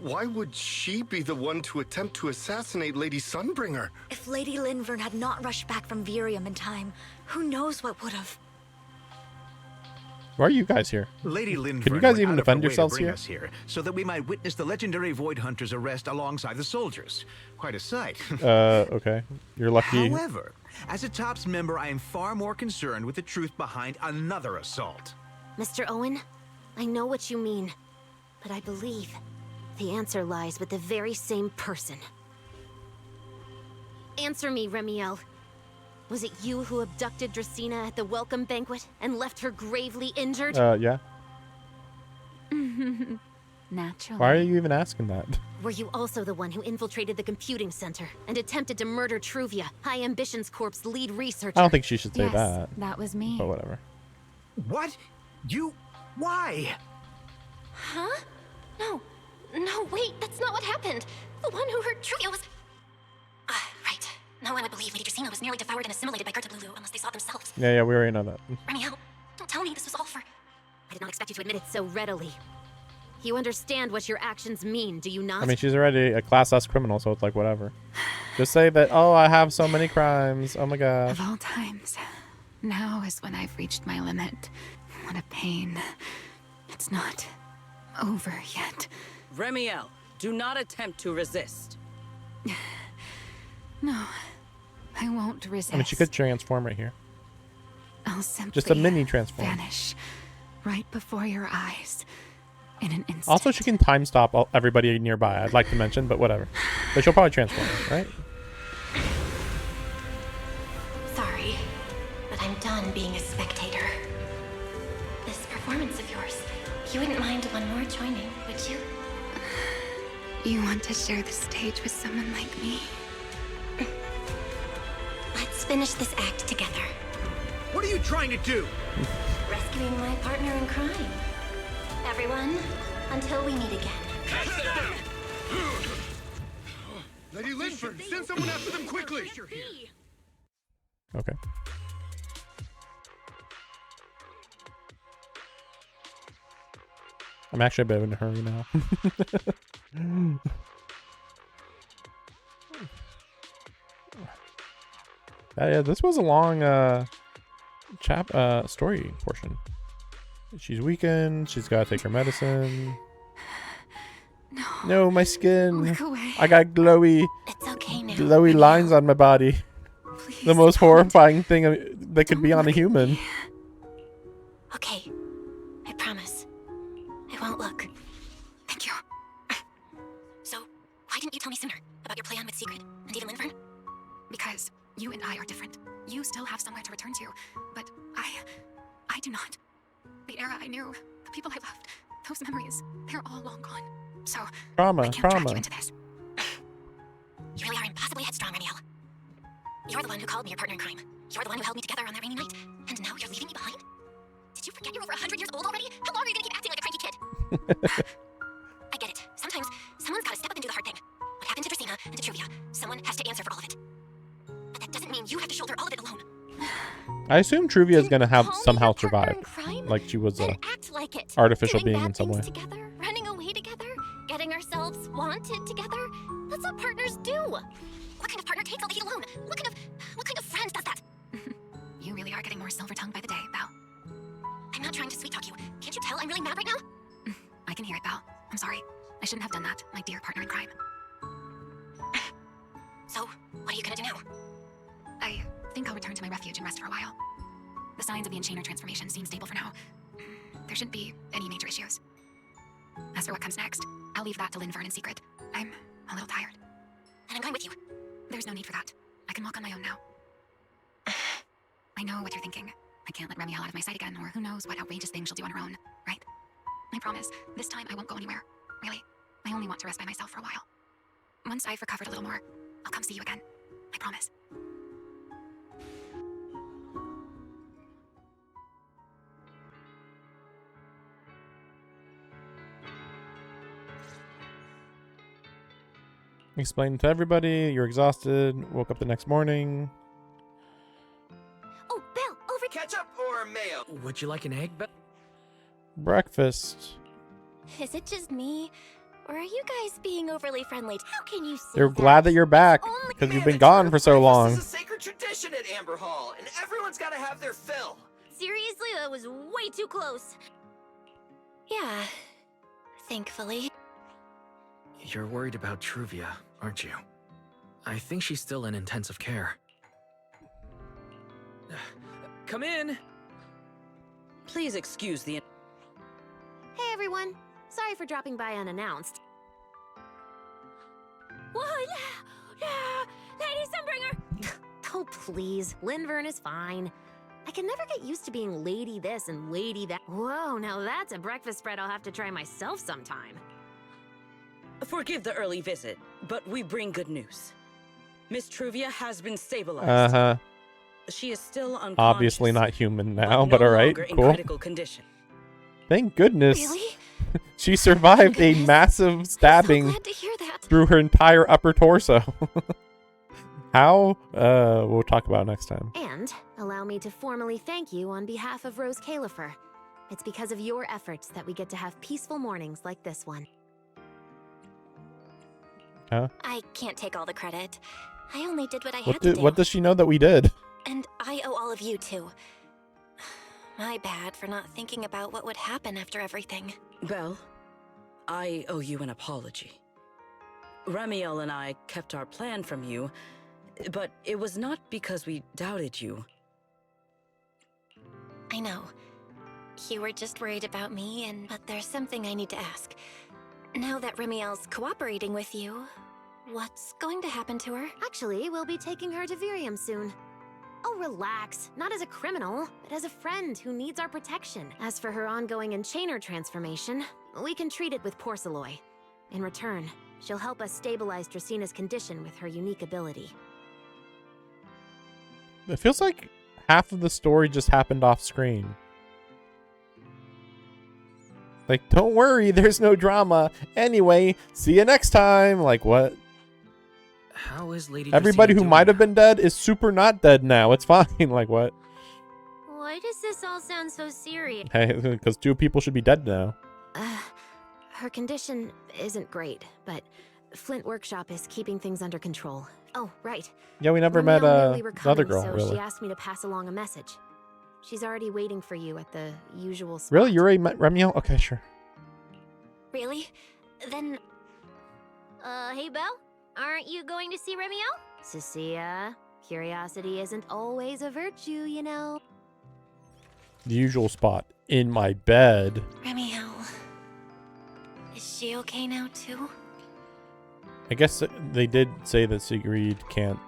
Why would she be the one to attempt to assassinate Lady Sunbringer? If Lady Lindburn had not rushed back from Virium in time, who knows what would have. Why are you guys here? Lady Lindburn Can you guys went even out of her defend way to yourselves bring here? us here so that we might witness the legendary Void Hunter's arrest alongside the soldiers. Quite a sight. Okay. You're lucky. However, as a TOPS member, I am far more concerned with the truth behind another assault. Mr. Owen, I know what you mean, but I believe the answer lies with the very same person. Answer me, Remiel. Was it you who abducted Dracena at the welcome banquet and left her gravely injured? Yeah. Naturally. Why are you even asking that? Were you also the one who infiltrated the computing center and attempted to murder Truvia, High Ambitions Corp's lead researcher? I don't think she should say Yes, that. that was me. But whatever. What? You? Why? Huh? No, wait, that's not what happened. The one who hurt Truvia was... right. No one would believe Lady Dracena was nearly devoured and assimilated by Gertablulu unless they saw it themselves. Yeah, we already know that. Remiel, don't tell me this was all for... I did not expect you to admit it so readily. You understand what your actions mean, do you not? I mean, she's already a Class S criminal, so it's like whatever. Just say that, oh, I have so many crimes. Oh my gosh. Of all times, now is when I've reached my limit. What a pain. It's not over yet. Remiel, do not attempt to resist. No, I won't resist. I mean, she could transform right here. I'll simply Just a mini transform. vanish right before your eyes in an instant. Also, she can time stop everybody nearby. I'd like to mention, but whatever. But she'll probably transform, right? Sorry, but I'm done being a spectator. This performance of yours, you wouldn't mind one more joining, would you? You want to share the stage with someone like me? Let's finish this act together. What are you trying to do? Rescuing my partner in crime. Everyone, until we meet again. Lady Lindburn, send someone after them quickly! Okay. I'm actually a bit in a hurry now. Yeah, this was a long story portion. She's weakened. She's got to take her medicine. No, my skin. Look away. I got glowy, It's okay now. glowy lines on my body. Please The most don't. horrifying thing that could be Don't on a look at human. me. Okay, I promise. I won't look. Thank you. didn't you tell me sooner about your plan with Secret and even Linvern? Because you and I are different. You still have somewhere to return to, but I do not. The era I knew, the people I loved, those memories, they're all long gone. So, I can't drag you into this. You really are impossibly headstrong, Ramiel. You're the one who called me your partner in crime. You're the one who held me together on that rainy night. And now you're leaving me behind? Did you forget you're over 100 years old already? How long are you gonna keep acting like a cranky kid? I get it. Sometimes, someone's gotta step up and do the hard thing. What happened to Dracaena and to Truvia, someone has to answer for all of it. But that doesn't mean you have to shoulder all of it alone. I assume Truvia is gonna have somehow survive, like she was Like it. artificial Doing being bad in some way. things together, running away together, getting ourselves wanted together. That's what partners do. What kind of partner takes all the heat alone? What kind of friend does that? You really are getting more silver-tongued by the day, Belle. I'm not trying to sweet talk you. Can't you tell I'm really mad right now? I can hear it, Belle. I'm sorry. I shouldn't have done that, my dear partner in crime. So, what are you gonna do now? I think I'll return to my refuge and rest for a while. The signs of the Enchainer transformation seem stable for now. There shouldn't be any major issues. As for what comes next, I'll leave that to Linvern in secret. I'm a little tired. And I'm going with you. There's no need for that. I can walk on my own now. I know what you're thinking. I can't let Ramiel out of my sight again, or who knows what outrageous thing she'll do on her own, right? I promise, this time I won't go anywhere. Really. I only want to rest by myself for a while. Once I've recovered a little more, I'll come see you again. I promise. Explain to everybody, you're exhausted, woke up the next morning. Oh, Belle, over... Ketchup or mayo? Would you like an egg, Belle? Breakfast. Is it just me? Or are you guys being overly friendly? How can you say They're glad that you're back, because you've been gone for so long. This is a sacred tradition at Amber Hall, and everyone's gotta have their fill. Seriously, that was way too close. Yeah, thankfully. You're worried about Truvia, aren't you? I think she's still in intensive care. Come in! Please excuse the... Hey everyone, sorry for dropping by unannounced. Whoa, Lady Sunbringer! Oh please, Linvern is fine. I can never get used to being lady this and lady that. Whoa, now that's a breakfast spread I'll have to try myself sometime. Forgive the early visit, but we bring good news. Miss Truvia has been stabilized. Uh-huh. She is still unconscious. Obviously not human now, but no alright, longer in cool. critical condition. Thank goodness. Really? She survived a massive stabbing Glad to hear that. through her entire upper torso. How? We'll talk about it next time. And allow me to formally thank you on behalf of Rose Califer. It's because of your efforts that we get to have peaceful mornings like this one. Huh? I can't take all the credit. I only did what I had to do. What does she know that we did? And I owe all of you, too. My bad for not thinking about what would happen after everything. Belle, I owe you an apology. Ramiel and I kept our plan from you, but it was not because we doubted you. I know. You were just worried about me, but there's something I need to ask. Now that Ramiel's cooperating with you, what's going to happen to her? Actually, we'll be taking her to Virium soon. Oh, relax. Not as a criminal, but as a friend who needs our protection. As for her ongoing Enchainer transformation, we can treat it with Porceloy. In return, she'll help us stabilize Dracaena's condition with her unique ability. It feels like half of the story just happened off screen. Like, don't worry, there's no drama. Anyway, see you next time. Like, what? How is Lady Everybody Dracaena who doing? might have been dead is super not dead now. It's fine. Like, what? Why does this all sound so serious? Hey, because 2 people should be dead now. Her condition isn't great, but Flint Workshop is keeping things under control. Oh, right. Yeah, we never met knew we were the other coming, girl, so really. she asked me to pass along a message. She's already waiting for you at the usual spot. Really? You already met Ramiel? Okay, sure. Really? Then... Hey, Belle? Aren't you going to see Ramiel? Cecilia, curiosity isn't always a virtue, you know. The usual spot. In my bed. Ramiel... Is she okay now, too? I guess they did say that Sigrid can't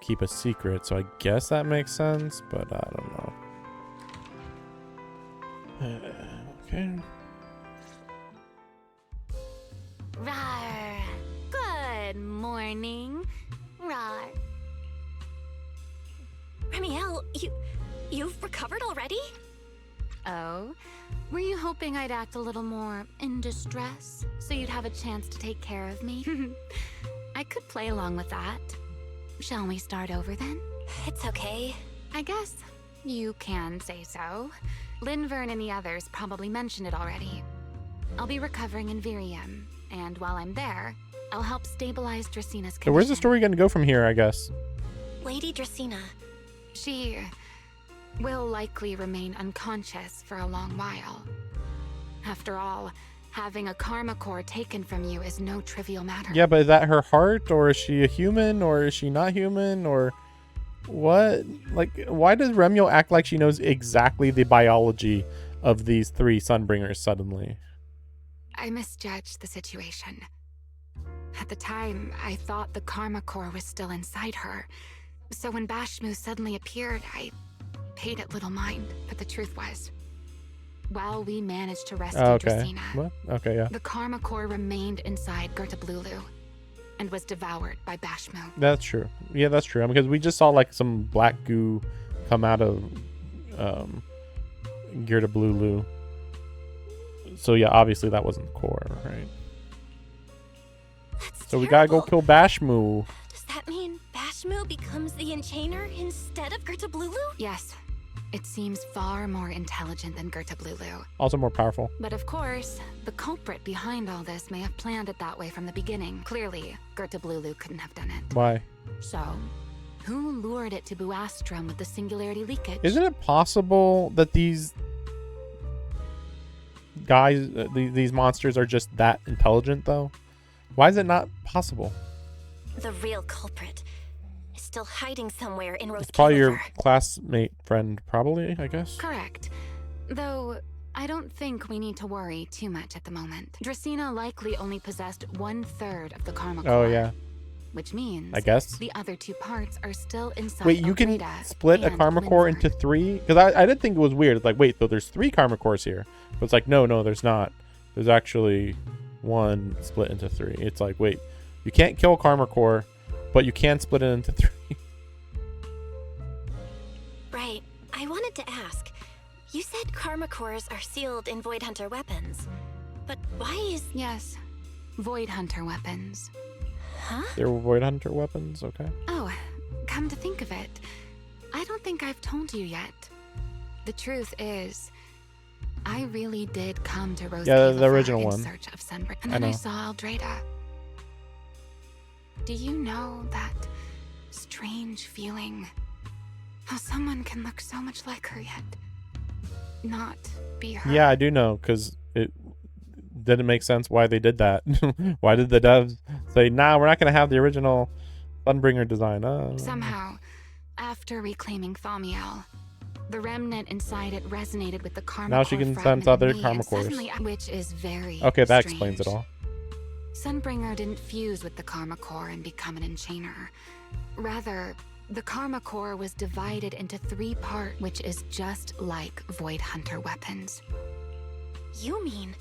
keep a secret, so I guess that makes sense, but I don't know. Okay. Rawr. Good morning. Rawr. Remiel, you've recovered already? Oh? Were you hoping I'd act a little more in distress so you'd have a chance to take care of me? I could play along with that. Shall we start over then? It's okay. I guess you can say so. Linvern and the others probably mentioned it already. I'll be recovering in Virium, and while I'm there, I'll help stabilize Dracina's condition. So where's the story going to go from here, I guess? Lady Dracina. She will likely remain unconscious for a long while. After all, having a karma core taken from you is no trivial matter. Yeah, but is that her heart, or is she a human, or is she not human, or what? Like, why does Remiel act like she knows exactly the biology of these 3 Sunbringers suddenly? I misjudged the situation. At the time, I thought the karma core was still inside her. So when Bashmu suddenly appeared, I paid it little mind. But the truth was, while we managed to rescue Dracina, What? Okay, yeah. the karma core remained inside Gerta Blulu and was devoured by Bashmu. That's true. Yeah, that's true. Because we just saw like some black goo come out of Gerta Blulu. So yeah, obviously that wasn't the core, right? That's so we gotta go kill Bashmu. Does that mean Bashmu becomes the Enchainer instead of Gerta Blulu? Yes. It seems far more intelligent than Gerta Blulu. Also more powerful. But of course, the culprit behind all this may have planned it that way from the beginning. Clearly, Gerta Blulu couldn't have done it. Why? So, who lured it to Buastrum with the singularity leakage? Isn't it possible that these guys, these monsters are just that intelligent, though? Why is it not possible? The real culprit is still hiding somewhere in Rose. It's probably your classmate friend, probably, I guess. Correct. Though, I don't think we need to worry too much at the moment. Dracina likely only possessed 1/3 of the karma core. Oh, yeah. Which means, I guess, the other 2 parts are still inside. Wait, you can split a karma core into 3? Because I did think it was weird. It's like, wait, though there's 3 karma cores here. But it's like, no, there's not. There's actually 1 split into 3. It's like, wait, you can't kill a karma core, but you can split it into 3. Right. I wanted to ask. You said karma cores are sealed in Void Hunter weapons. But why is... Yes. Void Hunter weapons. Huh? They're Void Hunter weapons, okay. Oh, come to think of it, I don't think I've told you yet. The truth is, I really did come to Rose the original one. In search of Sunbreak, and then I saw Aldrada. Do you know that strange feeling? How someone can look so much like her yet not be her. Yeah, I do know, because it didn't make sense why they did that. Why did the devs say, nah, we're not going to have the original Sunbringer design? Somehow, after reclaiming Thaumiel, the remnant inside it resonated with the karma now she can sense other karma cores. Which is very okay, that strange. explains it all. Sunbringer didn't fuse with the karma core and become an enchainer. Rather, the karma core was divided into 3 parts, which is just like Void Hunter weapons. You mean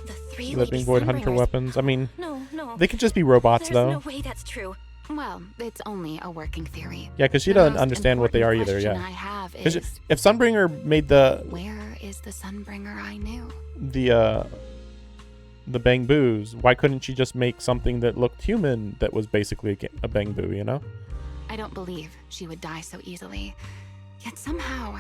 the 3 living Void Hunter weapons? I mean, no. They could just be robots, though. There's no way that's true. Well, it's only a working theory. Yeah, because she doesn't understand what they are either. Yeah. I have is, if Sunbringer made where is the Sunbringer I knew? The Bangboos, why couldn't she just make something that looked human that was basically a Bangboo, you know? I don't believe she would die so easily. Yet somehow,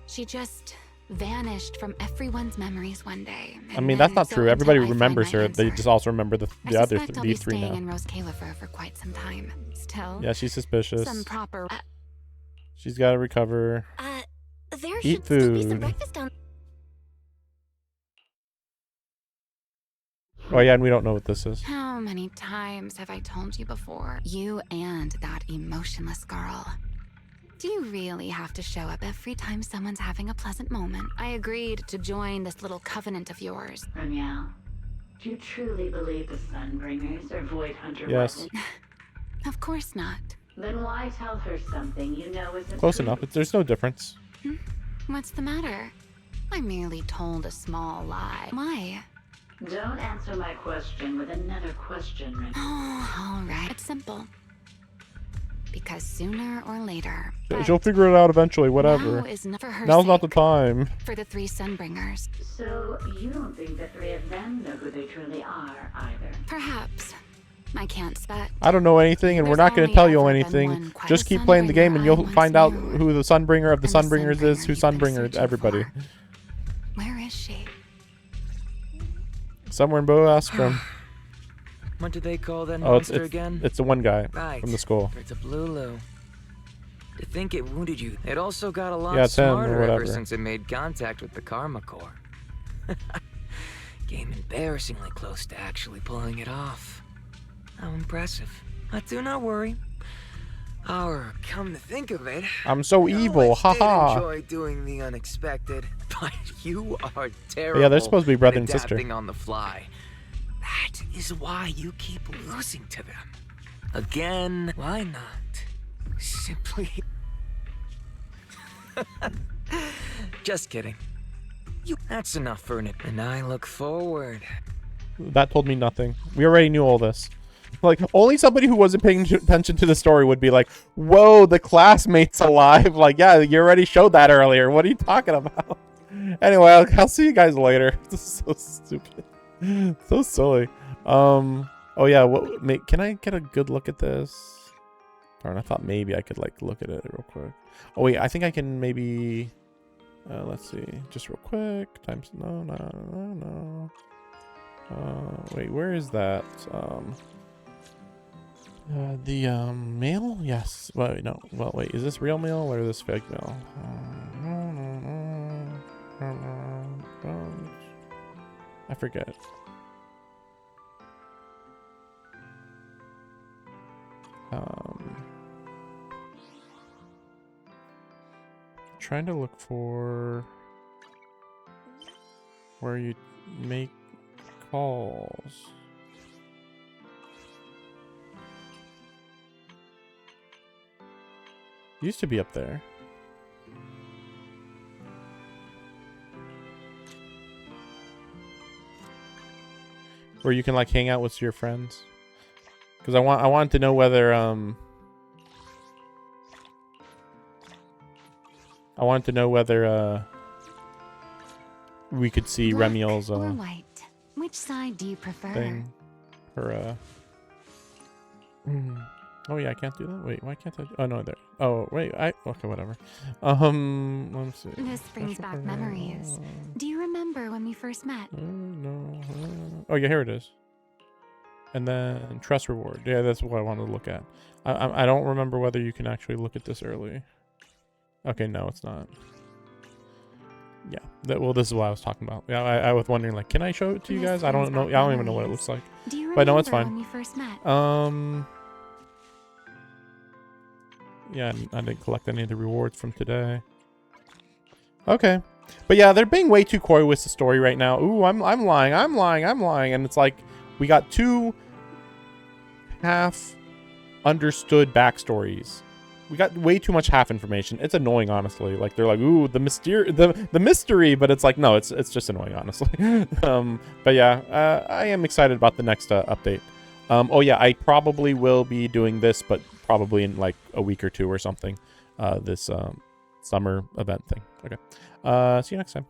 she just vanished from everyone's memories one day. I mean, that's not true. Everybody remembers her. They just also remember the other these 3 now. I suspect I'll be staying in Rose Califer for quite some time. Still. Yeah, she's suspicious. Some proper. She's got to recover. There Eat should still be some food. breakfast on. Oh yeah, and we don't know what this is. How many times have I told you before? You and that emotionless girl. Do you really have to show up every time someone's having a pleasant moment? I agreed to join this little covenant of yours. Remiel, Do you truly believe the Sunbringers are Void Hunter Yes. weapons? Of course not. Then why tell her something you know isn't Close true? enough. There's no difference. What's the matter? I merely told a small lie. Why? Don't answer my question with another question, Remy. Oh, all right. It's simple. Because sooner or later... She'll figure it out eventually, whatever. Now is not for her Now's sake, not the time. for the 3 Sunbringers. So, you don't think the 3 of them know who they truly are, either? Perhaps. I can't spec. I don't know anything, and we're not going to tell you anything. Just keep playing the game, and you'll find out who the Sunbringer of the Sunbringers is, who Sunbringer everybody. Where is she? Somewhere in Boastrom. What do they call that Oh, monster again? it's the one guy Right. from the school. It's a Blulu. To think it wounded you. It also got a lot Yeah, it's him or smarter ever whatever. since it made contact with the Karma Core. Came embarrassingly close to actually pulling it off. How impressive. But do not worry. Or, come to think of it, I'm so evil, I did haha. enjoy doing the unexpected, but you are terrible. Yeah, they're supposed to be brother at and sister. adapting on the fly. That is why you keep losing to them. Again, why not? Simply... Just kidding. That's enough for it, and I look forward. That told me nothing. We already knew all this. Like, only somebody who wasn't paying attention to the story would be like, whoa, the classmate's alive. Like, yeah, you already showed that earlier. What are you talking about? Anyway, I'll see you guys later. This is so stupid. So silly. Oh yeah, can I get a good look at this? Darn, I thought maybe I could like look at it real quick. Oh wait, I think I can maybe let's see, just real quick. Times no. Wait, where is that? The mail? Yes. Wait, no. Well, wait, is this real mail or is this fake mail? I forget. Trying to look for where you make calls. Used to be up there. Where you can like hang out with your friends. Because I wanted to know whether we could see Black Remiel's or white? Which side do you prefer? thing. Her oh yeah, I can't do that. Wait, why can't I? Oh no, there. Oh wait, okay, whatever. Let's see. This brings back memories. Do you remember when we first met? No. Oh yeah, here it is. And then trust reward. Yeah, that's what I wanted to look at. I don't remember whether you can actually look at this early. Okay, no, it's not. Yeah. Well, this is what I was talking about. Yeah, I was wondering, like, can I show it to you guys? I don't know. I don't even know what it looks like. Do you but no, it's remember fine. when we first met? Yeah, I didn't collect any of the rewards from today. Okay. But yeah, they're being way too coy with the story right now. Ooh, I'm lying. And it's like we got 2 half understood backstories. We got way too much half information. It's annoying, honestly. Like they're like, ooh, the mystery, but it's like, no, it's just annoying, honestly. But yeah, I am excited about the next update. Oh yeah, I probably will be doing this, but probably in like a week or 2 or something. This summer event thing. Okay. See you next time.